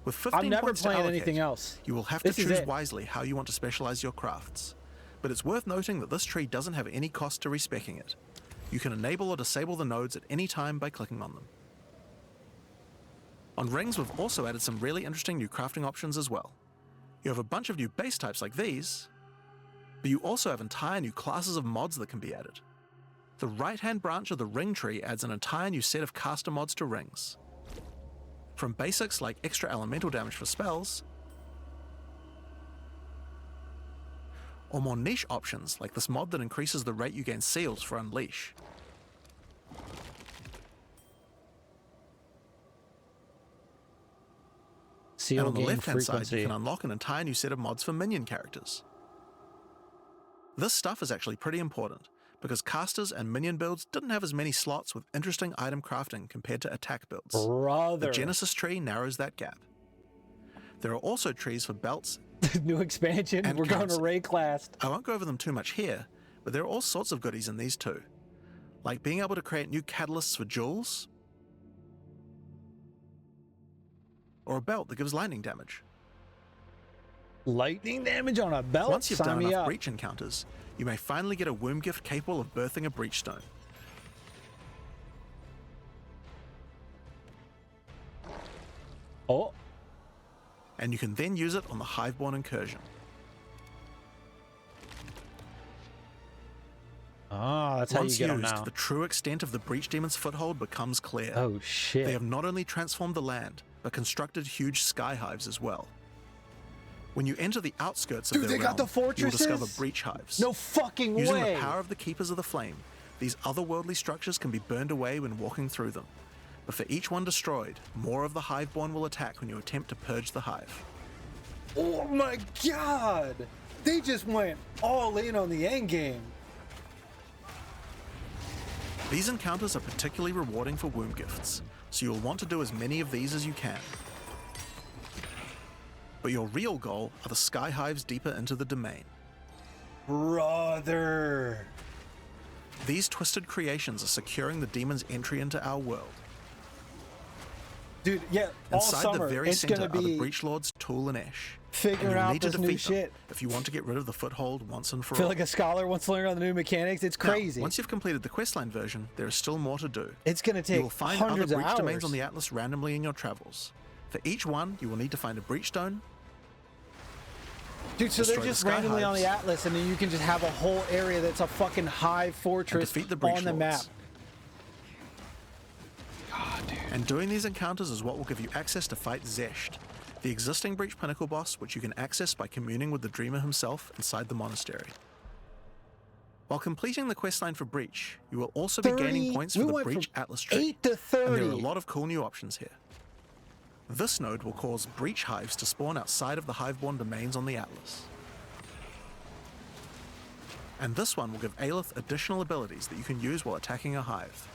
With 15 I'm never points to playing allocate, anything else. you will have to This is choose it. wisely how you want to specialize your crafts. But it's worth noting that this tree doesn't have any cost to respecking it. You can enable or disable the nodes at any time by clicking on them. On rings, we've also added some really interesting new crafting options as well. You have a bunch of new base types like these, but you also have entire new classes of mods that can be added. The right-hand branch of the ring tree adds an entire new set of caster mods to rings. From basics like extra elemental damage for spells, or more niche options like this mod that increases the rate you gain seals for Unleash. Seal And on the gain left-hand side, frequency. you can unlock an entire new set of mods for minion characters. This stuff is actually pretty important, because casters and minion builds didn't have as many slots with interesting item crafting compared to attack builds. Brother. The Genesis tree narrows that gap. There are also trees for belts. New expansion. And We're going to currency. Ray class. I won't go over them too much here, but there are all sorts of goodies in these too. Like being able to create new catalysts for jewels, or a belt that gives lightning damage. Lightning damage on a belt? Once you've Sign done me enough up. breach encounters, you may finally get a womb gift capable of birthing a breach stone. Oh. And you can then use it on the Hiveborn incursion. Ah, that's how you Once get them used, now. the true extent of the breach demon's foothold becomes clear. Oh shit. They have not only transformed the land, but constructed huge sky hives as well. When you enter the outskirts of Dude, their they got realm, the you will fortresses? discover breach hives. No fucking Using way. the power of the Keepers of the Flame, these otherworldly structures can be burned away when walking through them. But for each one destroyed, more of the Hiveborn will attack when you attempt to purge the hive. Oh my god. They just went all in on the end game. These encounters are particularly rewarding for womb gifts, so you'll want to do as many of these as you can. But your real goal are the sky hives deeper into the domain. Brother. These twisted creations are securing the demon's entry into our world. Dude, yeah, all Inside summer, the very it's center gonna are the be Breach Lord's Tool and Ash. figuring and you'll out need to this new defeat them shit. if you want to get rid of the foothold once and for I feel all. like a scholar wants to learn on the new mechanics. It's Now, crazy. once you've completed the questline version, there is still more to do. It's gonna take You will find hundreds other of breach hours. domains on the Atlas randomly in your travels. For each one, you will need to find a breach stone. Dude, so they're destroy the just sky randomly on the hives. Atlas, and then you can just have a whole area that's a fucking hive fortress defeat the breach on the lords. map. And doing these encounters is what will give you access to fight Zesht, the existing Breach Pinnacle boss, which you can access by communing with the Dreamer himself inside the monastery. While completing the questline for Breach, you will also be 30 gaining points for we the went Breach from Atlas tree. 8 to 30. And there are a lot of cool new options here. This node will cause Breach hives to spawn outside of the Hiveborn domains on the Atlas. And this one will give Aelith additional abilities that you can use while attacking a hive.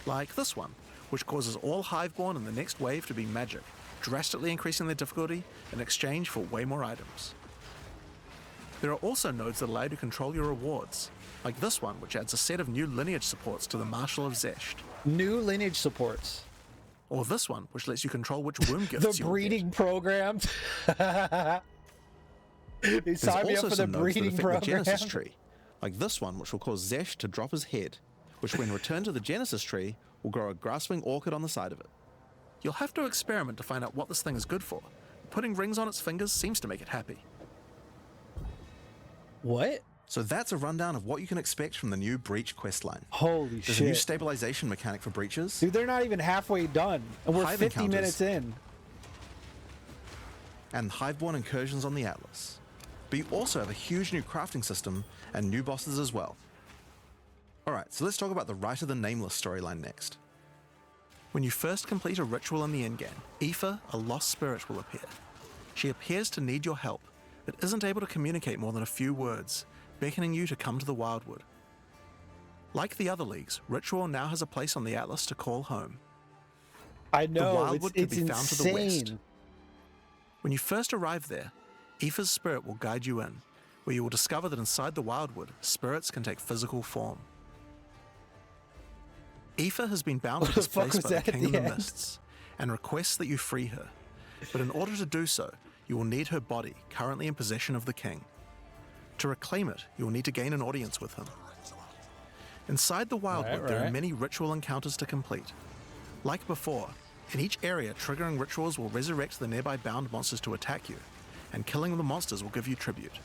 Like this one, which causes all Hiveborn in the next wave to be magic, drastically increasing their difficulty in exchange for way more items. There are also nodes that allow you to control your rewards, like this one, which adds a set of new lineage supports to the Marshal of Zesht. New lineage supports. Or this one, which lets you control which womb gifts The you'll breeding program. They get. signed me There's up also for the some nodes that breeding affect program. the Genesis tree, like this one, which will cause Zesht to drop his head, which when returned to the Genesis tree, will grow a grasping orchid on the side of it. You'll have to experiment to find out what this thing is good for. Putting rings on its fingers seems to make it happy. What? So that's a rundown of what you can expect from the new Breach questline. Holy There's a new shit. stabilization mechanic for breaches, Dude, they're not even halfway done. And we're Hive 50 encounters. minutes in. and Hiveborn incursions on the Atlas. But you also have a huge new crafting system and new bosses as well. Alright, so let's talk about the Rite of the Nameless storyline next. When you first complete a ritual in the endgame, Aoife, a lost spirit, will appear. She appears to need your help, but isn't able to communicate more than a few words, beckoning you to come to the Wildwood. Like the other leagues, Ritual now has a place on the Atlas to call home. I know, Wildwood could it's be found to the west. insane. When you first arrive there, Aoife's spirit will guide you in, where you will discover that inside the Wildwood, spirits can take physical form. Aoife has been bound What to the this fuck place was by the that at King of the the end? Mists, and requests that you free her. But in order to do so, you will need her body, currently in possession of the King. To reclaim it, you will need to gain an audience with him. Inside the Wildwood, there are right. many ritual encounters to complete. Like before, in each area, triggering rituals will resurrect the nearby bound monsters to attack you, and killing the monsters will give you tribute.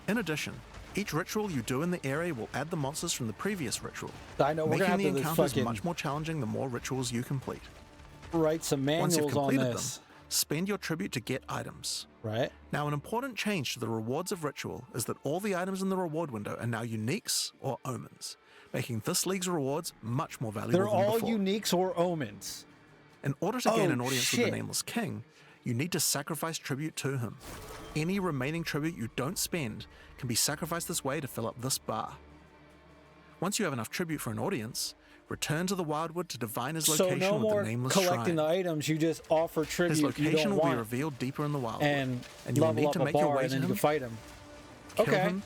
In addition, each ritual you do in the area will add the monsters from the previous ritual, I know, we're gonna making have the to encounters fucking much more challenging the more rituals you complete. write some Once you've manuals on completed this. them, spend your tribute to get items. Right? Now, an important change to the rewards of Ritual is that all the items in the reward window are now uniques or omens, making this league's rewards much more valuable They're than all before. uniques or omens. In order to gain Oh, an audience with shit. the Nameless King, you need to sacrifice tribute to him. Any remaining tribute you don't spend can be sacrificed this way to fill up this bar. Once you have enough tribute for an audience, return to the Wildwood to divine his So location no with more the Nameless collecting Shrine. the items, you just offer tribute His you location don't will be want revealed deeper in the Wildwood, and you will level need up to a make your bar way and to then you him, can fight him. kill Okay. him,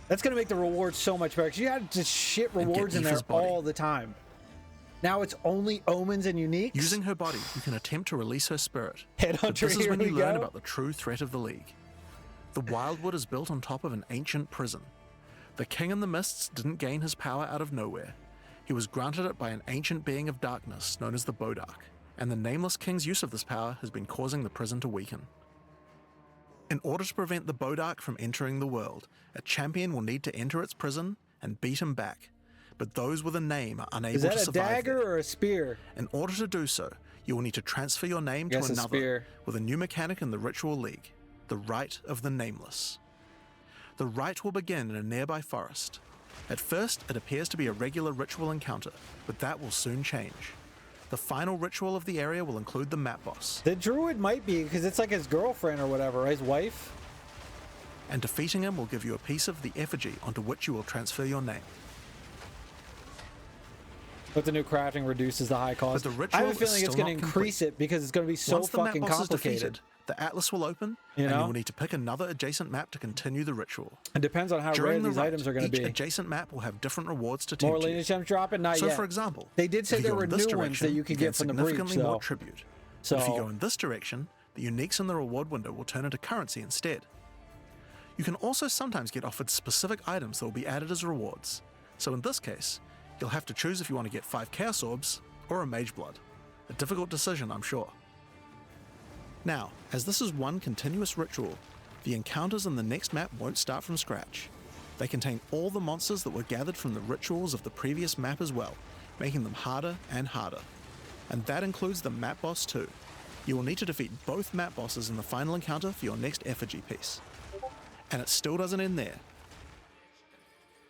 That's going to make the rewards so much better because you had just shit get rewards in there Aoife's body. all the time. Now it's only omens and uniques. Using her body, you can attempt to release her spirit. Headhunter, But this is here when we you learn go. about the true threat of the League. The Wildwood is built on top of an ancient prison. The King in the Mists didn't gain his power out of nowhere. He was granted it by an ancient being of darkness known as the Bodark, and the Nameless King's use of this power has been causing the prison to weaken. In order to prevent the Bodark from entering the world, a champion will need to enter its prison and beat him back. But those with a name are unable Is that to a survive dagger there. or a spear? In order to do so, you will need to transfer your name to Guess a another spear. with a new mechanic in the Ritual League, the Rite of the Nameless. The rite will begin in a nearby forest. At first, it appears to be a regular ritual encounter, but that will soon change. The final ritual of the area will include the map boss, The druid might be because it's like his girlfriend or whatever, his wife. and defeating him will give you a piece of the effigy onto which you will transfer your name. But the new crafting reduces the high cost. But the I have a ritual is feeling it's still going to not increase it because it's going to be so Once the map fucking boss is complicated. defeated, the Atlas will open, You and you know? will need to pick another adjacent map to continue the ritual. It depends on how rare During the these rite, items are going to each be. adjacent map will have different rewards to More tempt you. lineage gems dropping? Not So, yet. for example, They did say if you there go were in this new ones that you could gain get from the breach, significantly more though. tribute. So If you go in this direction, the uniques in the reward window will turn into currency instead. You can also sometimes get offered specific items that will be added as rewards. So in this case, you'll have to choose if you want to get 5 Chaos Orbs or a Mage Blood. A difficult decision, I'm sure. Now, as this is one continuous ritual, the encounters in the next map won't start from scratch. They contain all the monsters that were gathered from the rituals of the previous map as well, making them harder and harder. And that includes the map boss too. You will need to defeat both map bosses in the final encounter for your next effigy piece. And it still doesn't end there.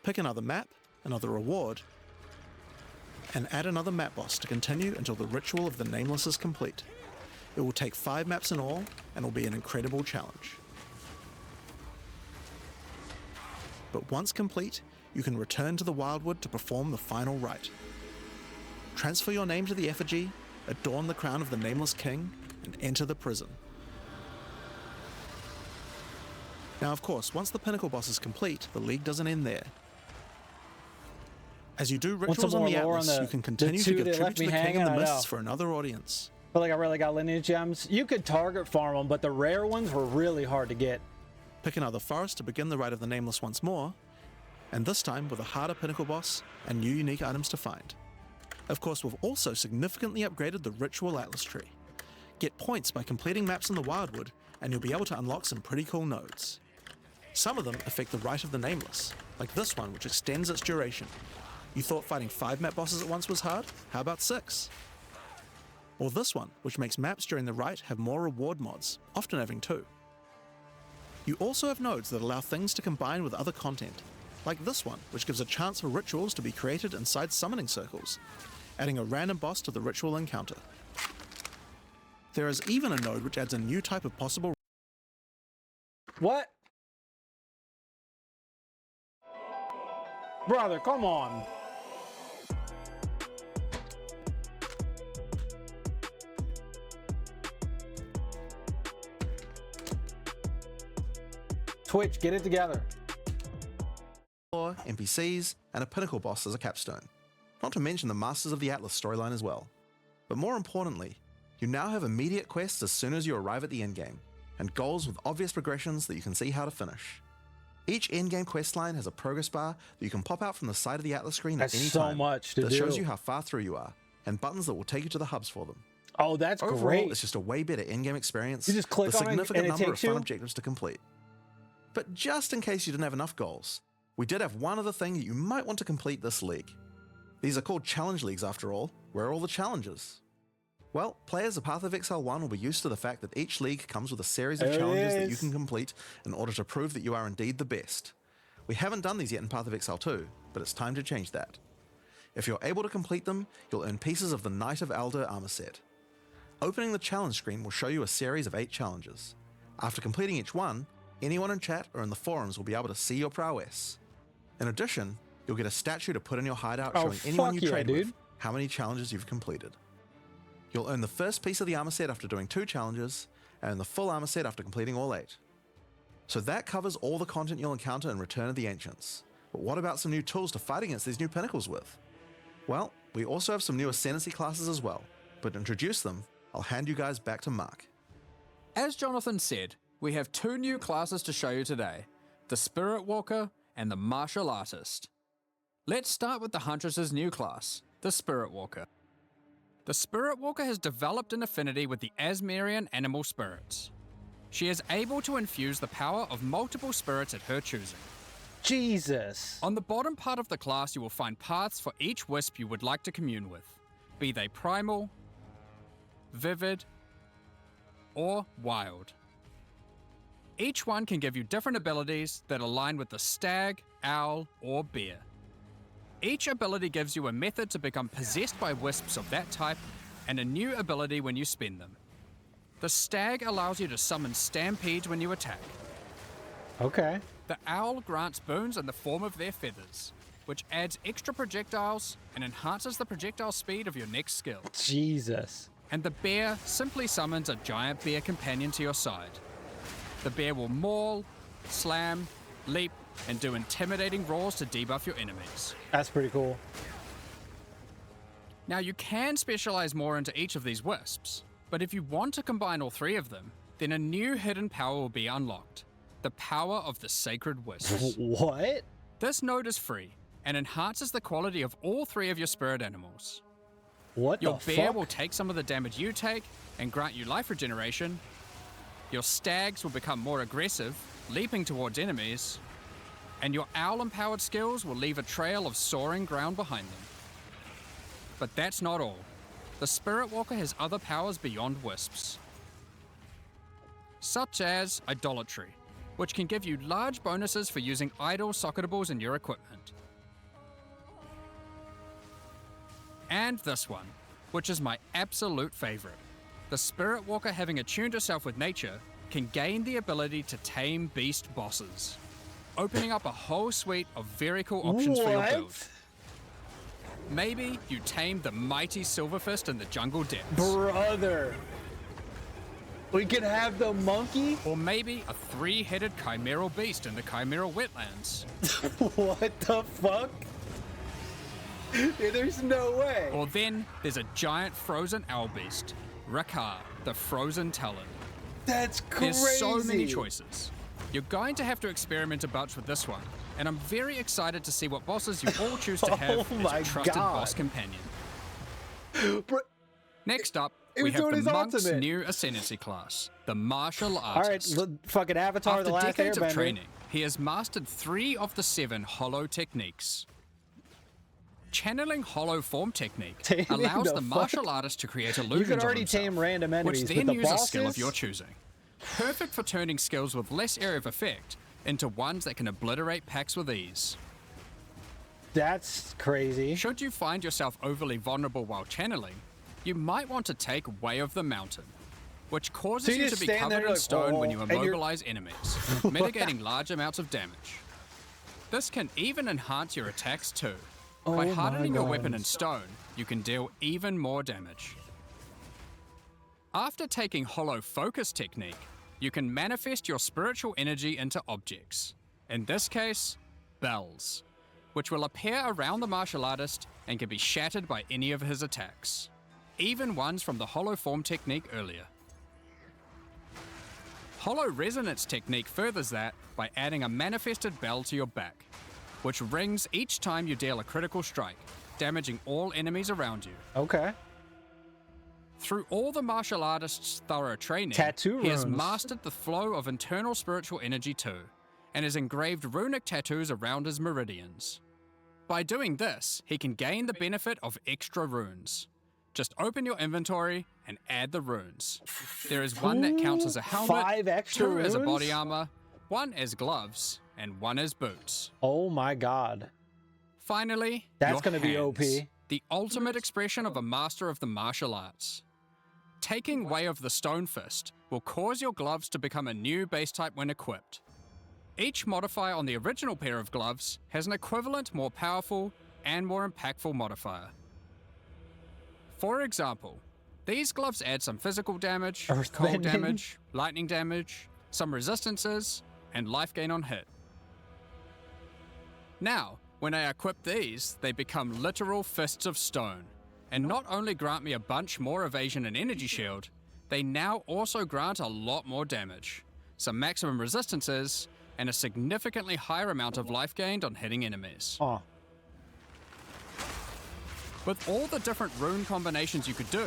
Pick another map, another reward, and add another map boss to continue until the ritual of the Nameless is complete. It will take 5 maps in all, and will be an incredible challenge. But once complete, you can return to the Wildwood to perform the final rite. Transfer your name to the effigy, adorn the crown of the Nameless King, and enter the prison. Now, of course, once the Pinnacle boss is complete, the League doesn't end there. As you do Want rituals some on more the lore on Atlas, the- you can the continue to two give that tribute left to me the King hanging? in the I know. Mists for another audience. feel like I really got lineage gems. You could target farm them, but the rare ones were really hard to get. Pick another forest to begin the Rite of the Nameless once more, and this time with a harder pinnacle boss and new unique items to find. Of course, we've also significantly upgraded the Ritual Atlas tree. Get points by completing maps in the Wildwood, and you'll be able to unlock some pretty cool nodes. Some of them affect the Rite of the Nameless, like this one which extends its duration. You thought fighting 5 map bosses at once was hard? How about 6? Or this one, which makes maps during the Rite have more reward mods, often having 2. You also have nodes that allow things to combine with other content, like this one, which gives a chance for rituals to be created inside summoning circles, adding a random boss to the ritual encounter. There is even a node which adds a new type of possible. What? Brother, come on. Twitch, get it together. NPCs, and a pinnacle boss as a capstone. Not to mention the Masters of the Atlas storyline as well. But more importantly, you now have immediate quests as soon as you arrive at the endgame, and goals with obvious progressions that you can see how to finish. Each endgame questline has a progress bar that you can pop out from the side of the Atlas screen at any time. So much to that do. shows you how far through you are, and buttons that will take you to the hubs for them. Oh, that's Overall, great. it's just a way better endgame experience You just click with a on it significant and it number of takes fun you? objectives to complete. But just in case you didn't have enough goals, we did have one other thing that you might want to complete this league. These are called challenge leagues after all. Where are all the challenges? Well, players of Path of Exile 1 will be used to the fact that each league comes with a series of There it challenges that you is. can complete in order to prove that you are indeed the best. We haven't done these yet in Path of Exile 2, but it's time to change that. If you're able to complete them, you'll earn pieces of the Knight of Aldur armor set. Opening the challenge screen will show you a series of 8 challenges. After completing each one, anyone in chat or in the forums will be able to see your prowess. In addition, you'll get a statue to put in your hideout Oh, showing anyone you fuck yeah, trade dude. with how many challenges you've completed. You'll earn the first piece of the armor set after doing 2 challenges, and the full armor set after completing all 8. So that covers all the content you'll encounter in Return of the Ancients. But what about some new tools to fight against these new pinnacles with? Well, we also have some new ascendancy classes as well, but to introduce them, I'll hand you guys back to Mark. As Jonathan said, we have 2 new classes to show you today, the Spirit Walker and the Martial Artist. Let's start with the Huntress's new class, the Spirit Walker. The Spirit Walker has developed an affinity with the Asmerian animal spirits. She is able to infuse the power of multiple spirits at her choosing. Jesus. On the bottom part of the class, you will find paths for each wisp you would like to commune with, be they primal, vivid, or wild. Each one can give you different abilities that align with the stag, owl, or bear. Each ability gives you a method to become possessed by wisps of that type, and a new ability when you spend them. The stag allows you to summon stampedes when you attack. Okay. The owl grants boons in the form of their feathers, which adds extra projectiles and enhances the projectile speed of your next skill. Jesus. And the bear simply summons a giant bear companion to your side. The bear will maul, slam, leap, and do intimidating roars to debuff your enemies. That's pretty cool. Now you can specialize more into each of these wisps, but if you want to combine all 3 of them, then a new hidden power will be unlocked. The power of the Sacred Wisps. What? This node is free, and enhances the quality of all 3 of your spirit animals. What Your the bear fuck? will take some of the damage you take, and grant you life regeneration. Your stags will become more aggressive, leaping towards enemies. And your owl-empowered skills will leave a trail of soaring ground behind them. But that's not all. The Spirit Walker has other powers beyond wisps, such as Idolatry, which can give you large bonuses for using idle socketables in your equipment. And this one, which is my absolute favorite. The Spirit Walker, having attuned herself with nature, can gain the ability to tame beast bosses, opening up a whole suite of very cool options for your build. Maybe you tame the mighty Silverfist in the jungle depths. Brother. We could have the monkey? Or maybe a 3-headed chimeral beast in the chimeral wetlands. What the fuck? There's no way. Or then there's a giant frozen owl beast, Rakar, the Frozen Talon. That's crazy. There's so many choices. You're going to have to experiment a bunch with this one, and I'm very excited to see what bosses you all choose to have Oh as my your trusted God. boss companion. Bro, Next up, He we was have doing the his Monk's ultimate. new ascendancy class, the Martial all right, Artist. fucking Avatar: After The Last decades of Airbender. training, he has mastered 3 of the 7 hollow techniques. Channeling hollow form technique Taming allows the the fuck- martial artist to create illusions You can of already himself, tame random enemies, which but then the use a skill of bosses? your choosing. Perfect for turning skills with less area of effect into ones that can obliterate packs with ease. That's crazy. Should you find yourself overly vulnerable while channeling, you might want to take Way of the Mountain, which causes So you you to just be stand there covered in like, stone when you "Oh," and you're- immobilize enemies, mitigating large amounts of damage. This can even enhance your attacks too. By Oh hardening my your weapon God. in stone, you can deal even more damage. After taking Hollow Focus technique, you can manifest your spiritual energy into objects. In this case, bells, which will appear around the martial artist and can be shattered by any of his attacks, even ones from the Hollow Form technique earlier. Hollow Resonance technique furthers that by adding a manifested bell to your back, which rings each time you deal a critical strike, damaging all enemies around you. Okay. Through all the martial artist's thorough training, Tattoo he has runes. mastered the flow of internal spiritual energy too, and has engraved runic tattoos around his meridians. By doing this, he can gain the benefit of extra runes. Just open your inventory and add the runes. There is one that counts as a helmet, 5 extra 2 as a runes? body armor, 1 as gloves, and 1 as boots. Oh my God. Finally, That's your gonna be OP. hands, the ultimate expression of a master of the martial arts. Taking Way of the Stone Fist will cause your gloves to become a new base type when equipped. Each modifier on the original pair of gloves has an equivalent, more powerful, and more impactful modifier. For example, these gloves add some physical damage, Earthbending. cold damage, lightning damage, some resistances, and life gain on hit. Now, when I equip these, they become literal fists of stone, and not only grant me a bunch more evasion and energy shield, they now also grant a lot more damage, some maximum resistances, and a significantly higher amount of life gained on hitting enemies. Oh. With all the different rune combinations you could do,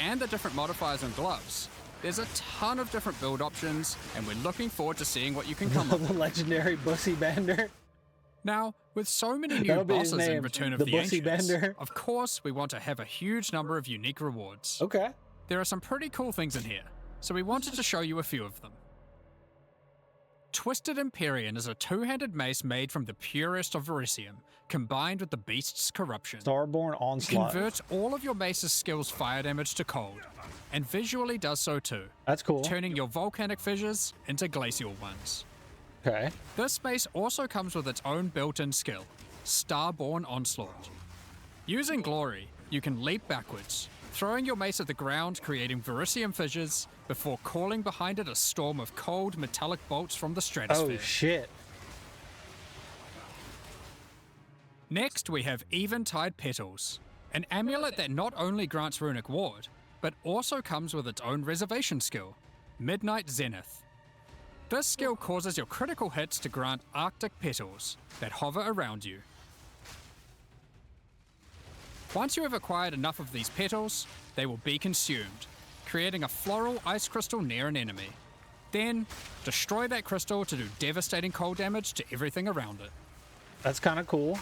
and the different modifiers and gloves, there's a ton of different build options, and we're looking forward to seeing what you can come up with. The legendary Bussy Bender. Now, with so many new That'll be his bosses in name, Return of the the Bussy Ancients, Bender. of course we want to have a huge number of unique rewards. Okay. There are some pretty cool things in here, so we wanted to show you a few of them. Twisted Empyrean is a two-handed mace made from the purest of Verisium, combined with the beast's corruption. Starborn Onslaught. Converts all of your mace's skills fire damage to cold, and visually does so too, That's cool. turning your volcanic fissures into glacial ones. Okay. This mace also comes with its own built-in skill, Starborn Onslaught. Using Glory, you can leap backwards, throwing your mace at the ground, creating Verisium fissures, before calling behind it a storm of cold metallic bolts from the stratosphere. Oh shit. Next, we have Eventide Petals, an amulet that not only grants runic ward, but also comes with its own reservation skill, Midnight Zenith. This skill causes your critical hits to grant Arctic petals that hover around you. Once you have acquired enough of these petals, they will be consumed, creating a floral ice crystal near an enemy. Then, destroy that crystal to do devastating cold damage to everything around it. That's kind of cool.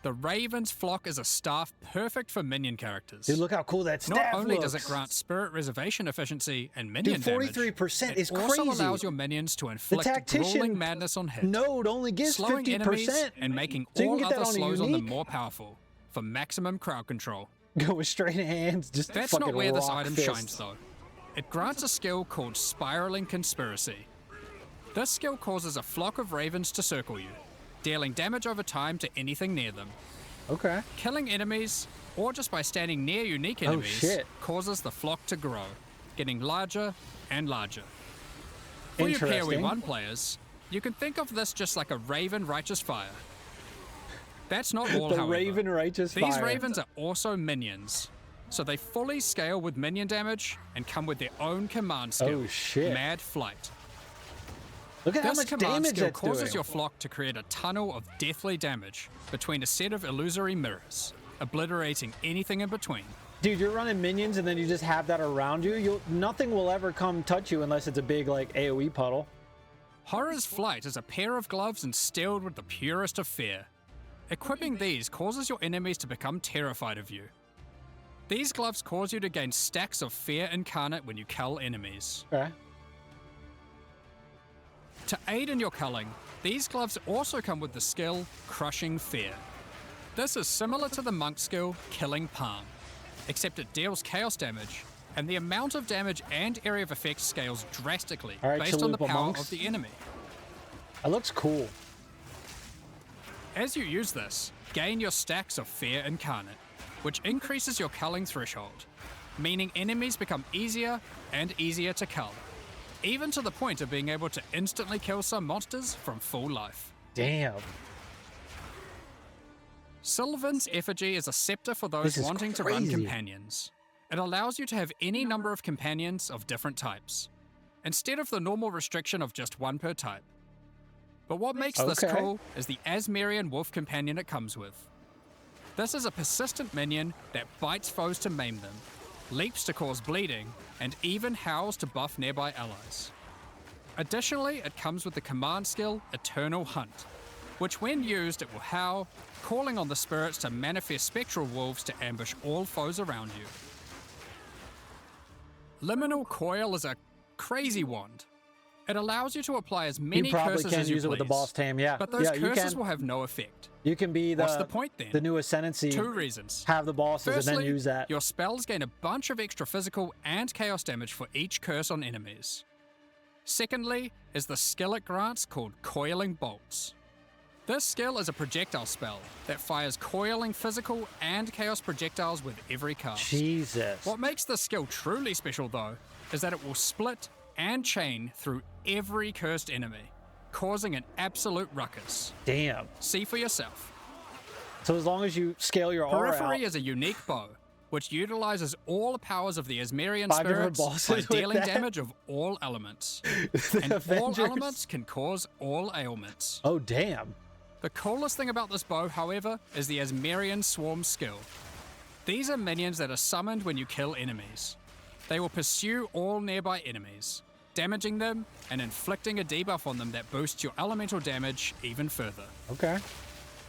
The Raven's Flock is a staff perfect for minion characters. Dude, look how cool that staff Not only looks. does it grant spirit reservation efficiency and minion Dude, damage, 43% is it also crazy. allows your minions to The inflict Tactician grueling madness on hit, node only gives slowing 50%. enemies and making So you can all get that other on a slows on them unique? more powerful for maximum crowd control. Go with straight hands. Just That's fucking not where this rock item fists. shines though. It grants a skill called Spiraling Conspiracy. This skill causes a flock of ravens to circle you, dealing damage over time to anything near them. Okay. Killing enemies, or just by standing near unique Oh, enemies, shit. causes the flock to grow, getting larger and larger. For your Interesting. PoE1 players, you can think of this just like a Raven Righteous Fire. That's not all, The however. Raven Righteous These Fire. ravens are also minions, so they fully scale with minion damage and come with their own command skill, Oh, shit. Mad Flight. Look at how This much command damage skill that's causes doing. your flock to create a tunnel of deathly damage between a set of illusory mirrors, obliterating anything in between. Dude, you're running minions and then you just have that around you. Nothing will ever come touch you unless it's a big like AoE puddle. Horror's Flight is a pair of gloves instilled with the purest of fear. Equipping these causes your enemies to become terrified of you. These gloves cause you to gain stacks of fear incarnate when you cull enemies. Okay. To aid in your culling, these gloves also come with the skill Crushing Fear. This is similar to the monk skill Killing Palm, except it deals chaos damage, and the amount of damage and area of effect scales drastically All right, based on the Chalupa power monks. of the enemy. That looks cool. As you use this, gain your stacks of Fear Incarnate, which increases your culling threshold, meaning enemies become easier and easier to cull, even to the point of being able to instantly kill some monsters from full life. Damn. Sylvan's Effigy is a scepter for those This is wanting to run crazy. companions. It allows you to have any number of companions of different types, instead of the normal restriction of just one per type. But what makes this Okay. cool is the Asmerian Wolf companion it comes with. This is a persistent minion that bites foes to maim them, leaps to cause bleeding, and even howls to buff nearby allies. Additionally, it comes with the command skill Eternal Hunt, which when used it will howl, calling on the spirits to manifest spectral wolves to ambush all foes around you. Liminal Coil is a crazy wand. It allows you to apply as many You probably curses can as you use it with the please, boss tame, yeah. but those Yeah, you curses can. will have no effect. You can be What's the point then? the new ascendancy. 2 reasons. Have the bosses Firstly, and then use that. your spells gain a bunch of extra physical and chaos damage for each curse on enemies. Secondly, is the skill it grants called Coiling Bolts. This skill is a projectile spell that fires coiling physical and chaos projectiles with every cast. Jesus. What makes this skill truly special though, is that it will split and chain through every cursed enemy, causing an absolute ruckus. Damn. See for yourself. So as long as you scale your aura Periphery out, is a unique bow, which utilizes all the powers of the Asmerian 5 different spirits by bosses with dealing that? damage of all elements. the And all Avengers. elements can cause all ailments. Oh, damn. The coolest thing about this bow, however, is the Asmerian Swarm skill. These are minions that are summoned when you kill enemies. They will pursue all nearby enemies, damaging them and inflicting a debuff on them that boosts your elemental damage even further. Okay.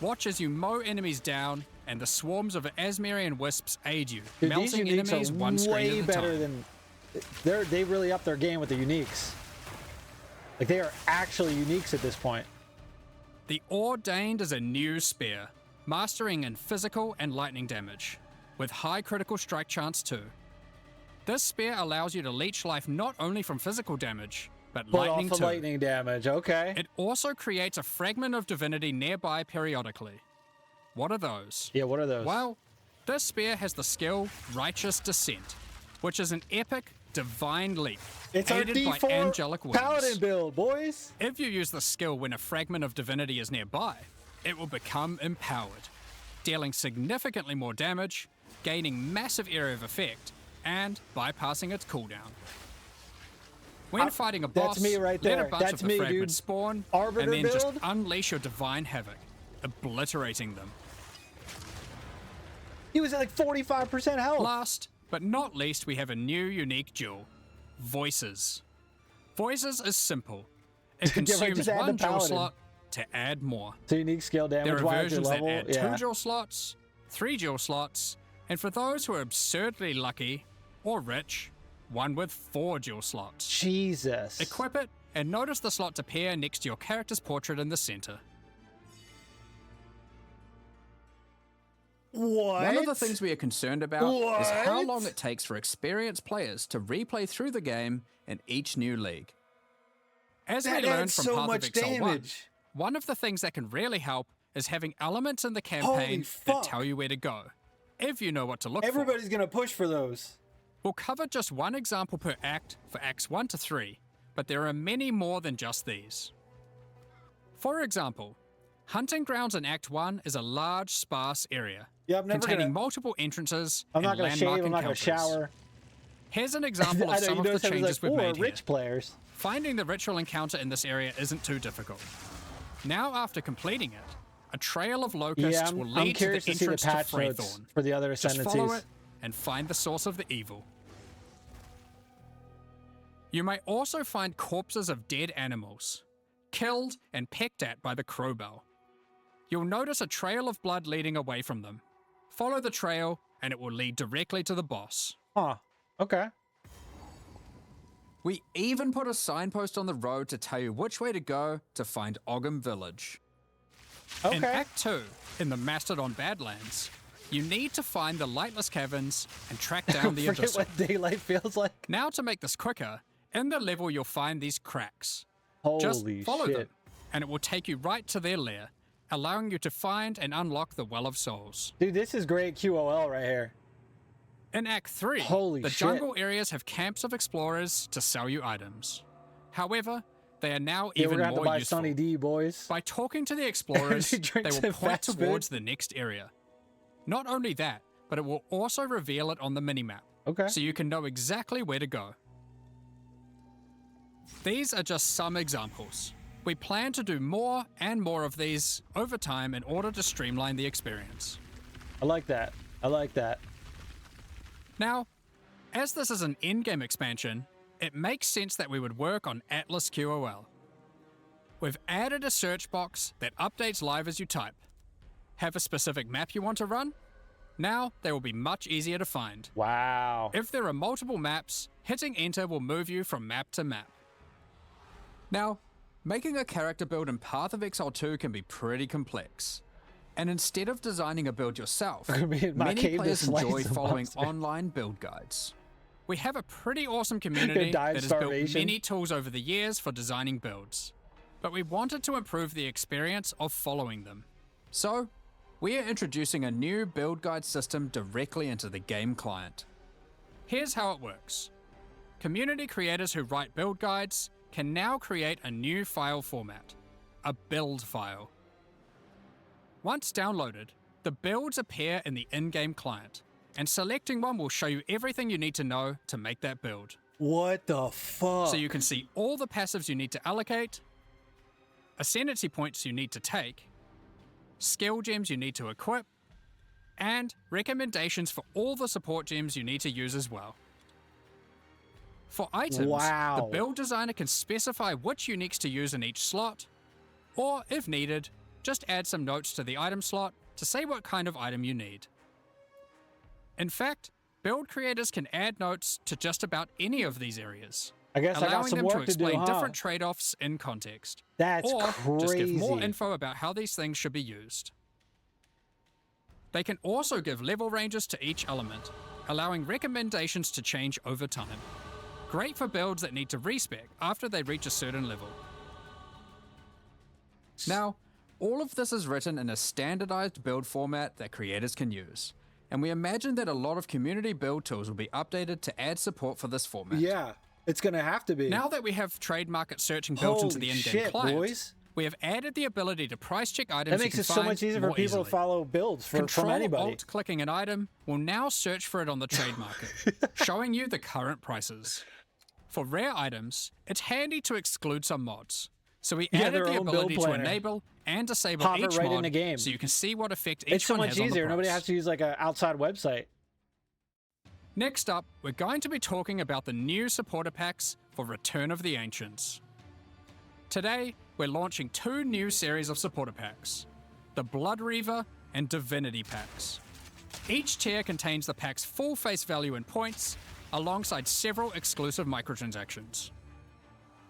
Watch as you mow enemies down, and the swarms of Asmerian wisps aid you, Dude, these melting uniques enemies are one screen way at a better time. than... They really upped their game with the uniques. Like, they are actually uniques at this point. The Ordained is a new spear, mastering in physical and lightning damage, with high critical strike chance too. This spear allows you to leech life not only from physical damage, but But lightning off of too. lightning damage, okay. It also creates a fragment of divinity nearby periodically. What are those? Yeah, what are those? Well, this spear has the skill Righteous Descent, which is an epic divine leap, It's our aided by D4 angelic wings. paladin build, boys. If you use the skill when a fragment of divinity is nearby, it will become empowered, dealing significantly more damage, gaining massive area of effect, and bypassing its cooldown. When fighting a boss, that's me right let there. a bunch That's of the me, fragments dude. spawn, Arbiter and then just build? unleash your divine havoc, obliterating them. He was at like 45% health. Last, but not least, we have a new unique jewel, Voices. Voices is simple. It Yeah, right, consumes just add the one jewel paladin. slot to add more. So unique skill There damage are wise your versions that level. add Yeah. 2 jewel slots, 3 jewel slots, and for those who are absurdly lucky or rich, one with 4 jewel slots. Jesus. Equip it, and notice the slots appear next to your character's portrait in the center. What? One of the things we are concerned about is how What? long it takes for experienced players to replay through the game in each new league. As That we learned adds from so Path much of Exile 1, damage. one of the things that can really help is having elements in the Holy campaign that fuck. tell you where to go, if you know what to look for. Everybody's gonna push for those. We'll cover just one example per act for Acts 1 to 3, but there are many more than just these. For example, Hunting Grounds in Act 1 is a large, sparse area, Yeah, I'm never containing gonna. multiple entrances I'm not and gonna landmark shave. I'm not gonna encounters. shower. Here's an example I of know some you of the notice how it was changes like, we've or made here. rich players. finding the ritual encounter in this area isn't too difficult. Now, after completing it, a trail of locusts will I'm lead to curious the to see the entrance patch to notes Freythorn. for the other Just follow ascendancies. it and find the source of the evil. You may also find corpses of dead animals, killed and pecked at by the crowbell. You'll notice a trail of blood leading away from them. Follow the trail and it will lead directly to the boss. Huh. Okay. We even put a signpost on the road to tell you which way to go to find Ogham Village. Okay. In Act 2, in the Mastodon Badlands, you need to find the Lightless Caverns and track down the Forget Abyssal. what daylight feels like. Now, to make this quicker, in the level you'll find these cracks. Holy Just follow shit. them, and it will take you right to their lair, allowing you to find and unlock the Well of Souls. Dude, this is great QoL right here. In Act 3, Holy the shit. jungle areas have camps of explorers to sell you items. However, they are now Yeah, we're even gonna have to more buy useful. Sunny D, boys. By talking to the explorers, He they drinks will it point fast food. towards the next area. Not only that, but it will also reveal it on the minimap, Okay. so you can know exactly where to go. These are just some examples. We plan to do more and more of these over time in order to streamline the experience. I like that. I like that. Now, as this is an endgame expansion, it makes sense that we would work on Atlas QoL. We've added a search box that updates live as you type. Have a specific map you want to run? Now, they will be much easier to find. Wow. If there are multiple maps, hitting enter will move you from map to map. Now, making a character build in Path of Exile 2 can be pretty complex. And instead of designing a build yourself, Gonna be in my many cave to players slay enjoy some following monsters. online build guides. We have a pretty awesome community die that of has built starvation. many tools over the years for designing builds. But we wanted to improve the experience of following them. So, we are introducing a new build guide system directly into the game client. Here's how it works. Community creators who write build guides can now create a new file format, a build file. Once downloaded, the builds appear in the in-game client, and selecting one will show you everything you need to know to make that build. What the fuck? So you can see all the passives you need to allocate, ascendancy points you need to take, skill gems you need to equip, and recommendations for all the support gems you need to use as well. For items, Wow. the build designer can specify which uniques to use in each slot, or if needed, just add some notes to the item slot to say what kind of item you need. In fact, build creators can add notes to just about any of these areas, I guess I got allowing some them to work to do, explain huh? different trade-offs in context. That's or crazy. just give more info about how these things should be used. They can also give level ranges to each element, allowing recommendations to change over time. Great for builds that need to respec after they reach a certain level. Now, all of this is written in a standardized build format that creators can use. And we imagine that a lot of community build tools will be updated to add support for this format. Yeah, it's gonna have to be. Now that we have trade market searching built into Holy the in-game shit, client, boys. we have added the ability to price check items That makes you it can so find much easier for more people easily. to follow builds from Control anybody. Alt clicking an item will now search for it on the trade market, showing you the current prices. For rare items, it's handy to exclude some mods. So we Yeah, added their the own build ability to planner. enable and disable Pop it each right in mod the game. so you can see what effect each It's so one much has easier. on the Nobody price. has to use like an outside website. Next up, we're going to be talking about the new supporter packs for Return of the Ancients. Today, we're launching two new series of supporter packs, the Blood Reaver and Divinity packs. Each tier contains the pack's full face value in points, alongside several exclusive microtransactions.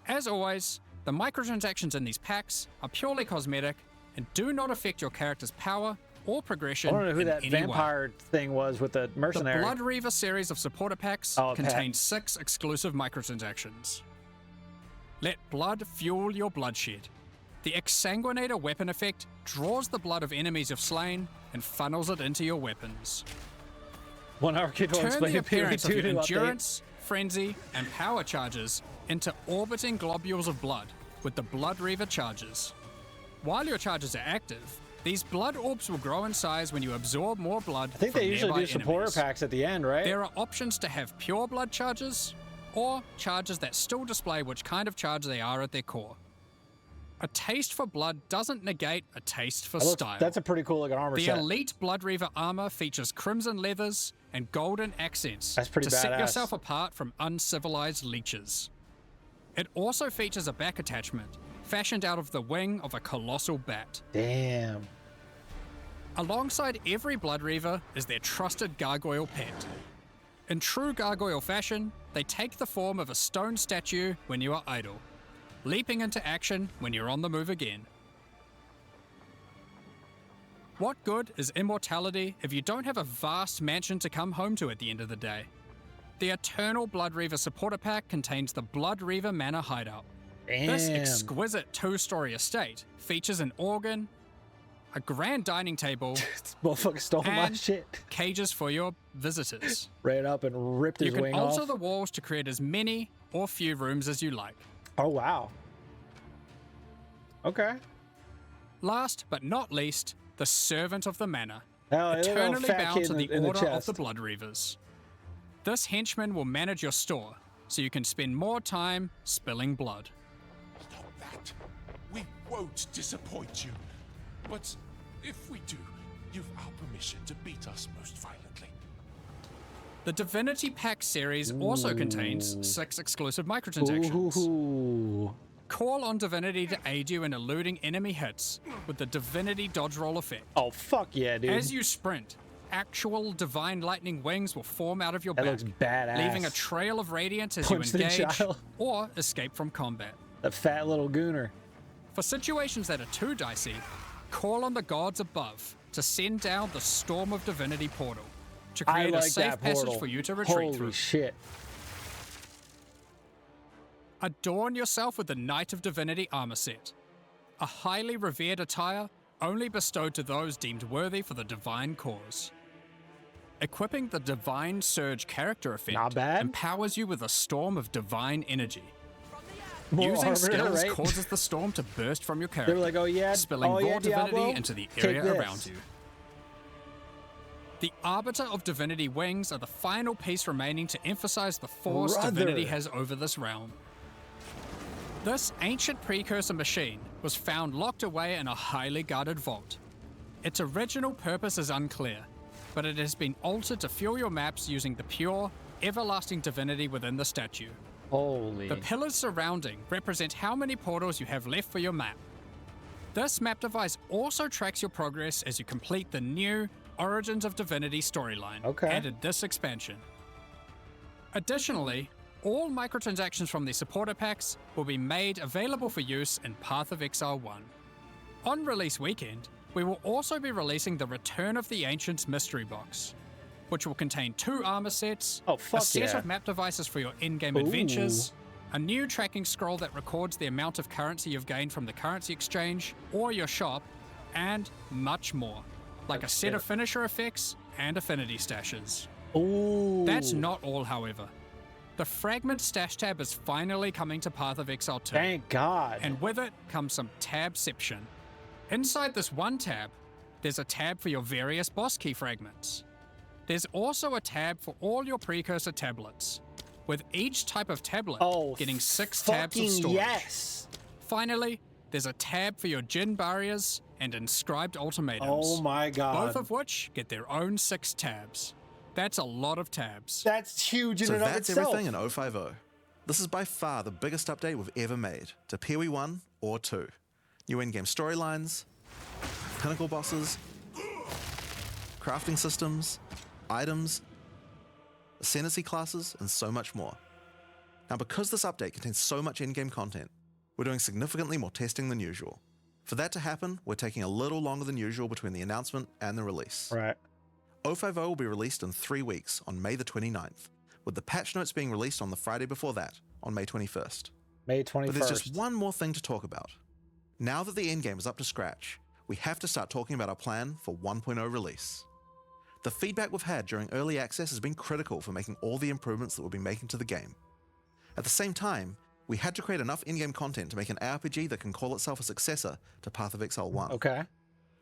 As always, the microtransactions in these packs are purely cosmetic and do not affect your character's power or progression I don't know who in that any way. vampire thing was with the mercenary. The Blood Reaver series of supporter packs Oh, contains 6 exclusive microtransactions. Let blood fuel your bloodshed. The Exsanguinator weapon effect draws the blood of enemies you've slain and funnels it into your weapons. 1 hour kid will Turn explain the it period appearance of 2 your to update. endurance, frenzy, and power charges into orbiting globules of blood with the Blood Reaver charges. While your charges are active, these blood orbs will grow in size when you absorb more blood I think from they usually nearby do supporter enemies. packs at the end, right? There are options to have pure blood charges, or charges that still display which kind of charge they are at their core. A taste for blood doesn't negate a taste for style. That's a pretty cool looking armor The set. elite Blood Reaver armor features crimson leathers and golden accents That's pretty to set badass. yourself apart from uncivilized leeches. It also features a back attachment, fashioned out of the wing of a colossal bat. Damn. Alongside every Blood Reaver is their trusted gargoyle pet. In true gargoyle fashion, they take the form of a stone statue when you are idle, leaping into action when you're on the move again. What good is immortality if you don't have a vast mansion to come home to at the end of the day? The Eternal Blood Reaver supporter pack contains the Blood Reaver Manor Hideout. Damn. This exquisite two-story estate features an organ, a grand dining table, This motherfucker stole my and shit. cages for your visitors. Ran up and ripped You his can wing alter off. the walls to create as many or few rooms as you like. Oh, wow. Okay. Last but not least, the Servant of the Manor, Hell, look at that eternally fat bound kid to the in Order of chest. the Blood Reavers. This henchman will manage your store, so you can spend more time spilling blood. Stop that. We won't disappoint you. But if we do, you've our permission to beat us most violently. The Divinity Pack series also contains 6 exclusive microtransactions. Ooh. Call on Divinity to aid you in eluding enemy hits with the Divinity dodge roll effect. Oh, fuck yeah, dude. As you sprint, actual divine lightning wings will form out of your That back, looks badass. leaving a trail of radiance as Punch you the engage child. or escape from combat. The fat little gooner. For situations that are too dicey, call on the gods above to send down the Storm of Divinity portal to I create like a safe that passage portal. for you to retreat Holy through. shit. Adorn yourself with the Knight of Divinity armor set, a highly revered attire only bestowed to those deemed worthy for the divine cause. Equipping the Divine Surge character effect Not bad. empowers you with a storm of divine energy. More Using armor, skills right? causes the storm to burst from your They character, were like, oh yeah, spilling oh, raw yeah, divinity Diablo? into the Take area this. around you. The Arbiter of Divinity wings are the final piece remaining to emphasize the force Brother. Divinity has over this realm. This ancient precursor machine was found locked away in a highly guarded vault. Its original purpose is unclear, but it has been altered to fuel your maps using the pure, everlasting divinity within the statue. Holy. The pillars surrounding represent how many portals you have left for your map. This map device also tracks your progress as you complete the new Origins of Divinity storyline added this expansion. Additionally, all microtransactions from the supporter packs will be made available for use in Path of Exile 1. On release weekend, we will also be releasing the Return of the Ancients mystery box, which will contain 2 armor sets, Oh, fuck a set yeah. of map devices for your in-game adventures, a new tracking scroll that records the amount of currency you've gained from the currency exchange or your shop, and much more, like a set of finisher effects and affinity stashes. Ooh. That's not all, however. The Fragment Stash tab is finally coming to Path of Exile 2. Thank God. And with it comes some tabception. Inside this one tab, there's a tab for your various boss key fragments. There's also a tab for all your precursor tablets, with each type of tablet getting 6 tabs of fucking storage. yes. Finally, there's a tab for your Djinn barriers and inscribed ultimatums. Oh my God. Both of which get their own 6 tabs. That's a lot of tabs. That's huge in So and of that's itself. everything in 050. This is by far the biggest update we've ever made to PoE 1 or 2. New in-game storylines, pinnacle bosses, crafting systems, items, ascendancy classes, and so much more. Now, because this update contains so much in-game content, we're doing significantly more testing than usual. For that to happen, we're taking a little longer than usual between the announcement and the release. Right. 050 will be released in 3 weeks on May the 29th, with the patch notes being released on the Friday before that, on May 21st. May 21st. But there's just one more thing to talk about. Now that the endgame is up to scratch, we have to start talking about our plan for 1.0 release. The feedback we've had during early access has been critical for making all the improvements that we'll be making to the game. At the same time, we had to create enough in-game content to make an ARPG that can call itself a successor to Path of Exile 1. Okay.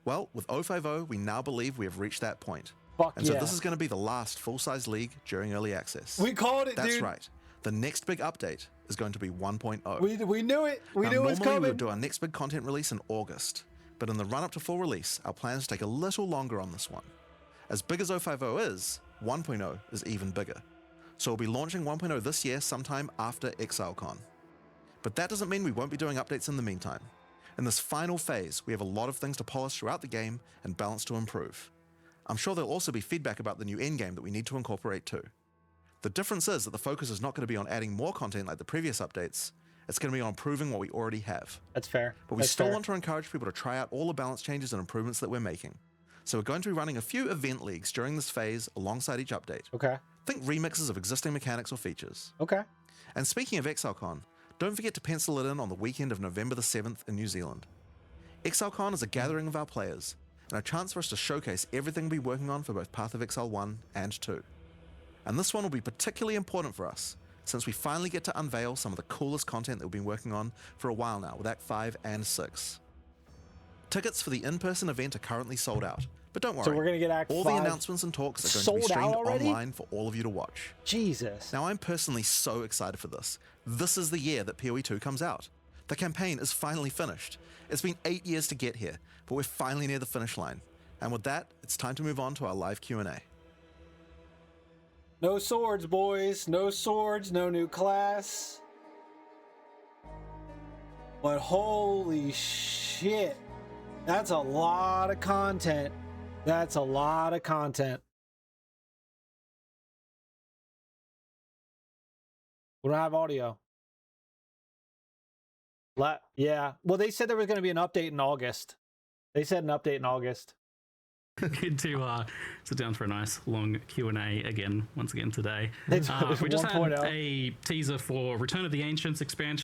Well, with 050, we now believe we have reached that point. Fuck And so yeah. this is going to be the last full-size league during early access. We called it, That's dude. right. The next big update is going to be 1.0. We knew it. We knew it was Normally we coming. would do our next big content release in August, but in the run-up to full release, our plans take a little longer on this one. As big as 050 is, 1.0 is even bigger. So we'll be launching 1.0 this year sometime after ExileCon. But that doesn't mean we won't be doing updates in the meantime. In this final phase, we have a lot of things to polish throughout the game and balance to improve. I'm sure there'll also be feedback about the new endgame that we need to incorporate too. The difference is that the focus is not going to be on adding more content like the previous updates, it's going to be on improving what we already have. That's fair. But we still want to encourage people to try out all the balance changes and improvements that we're making. So we're going to be running a few event leagues during this phase alongside each update. Okay. Think remixes of existing mechanics or features. Okay. And speaking of ExileCon, don't forget to pencil it in on the weekend of November the 7th in New Zealand. ExileCon is a gathering of our players, and a chance for us to showcase everything we'll be working on for both Path of Exile 1 and 2. And this one will be particularly important for us, since we finally get to unveil some of the coolest content that we've been working on for a while now with Act 5 and 6. Tickets for the in-person event are currently sold out, but don't worry, So we're gonna get Act all 5 the announcements and talks are going to be sold out streamed already? online for all of you to watch. Jesus. Now I'm personally so excited for this. This is the year that PoE 2 comes out. The campaign is finally finished. It's been 8 years to get here, but we're finally near the finish line. And with that, it's time to move on to our live Q&A. No swords, boys. No swords, no new class. But holy shit. That's a lot of content. That's a lot of content. We don't have audio. Yeah. Well, they said there was going to be an update in August. They said an update in August. Good to sit down for a nice long Q&A once again today. It's We just had 1.0. a teaser for Return of the Ancients expansion.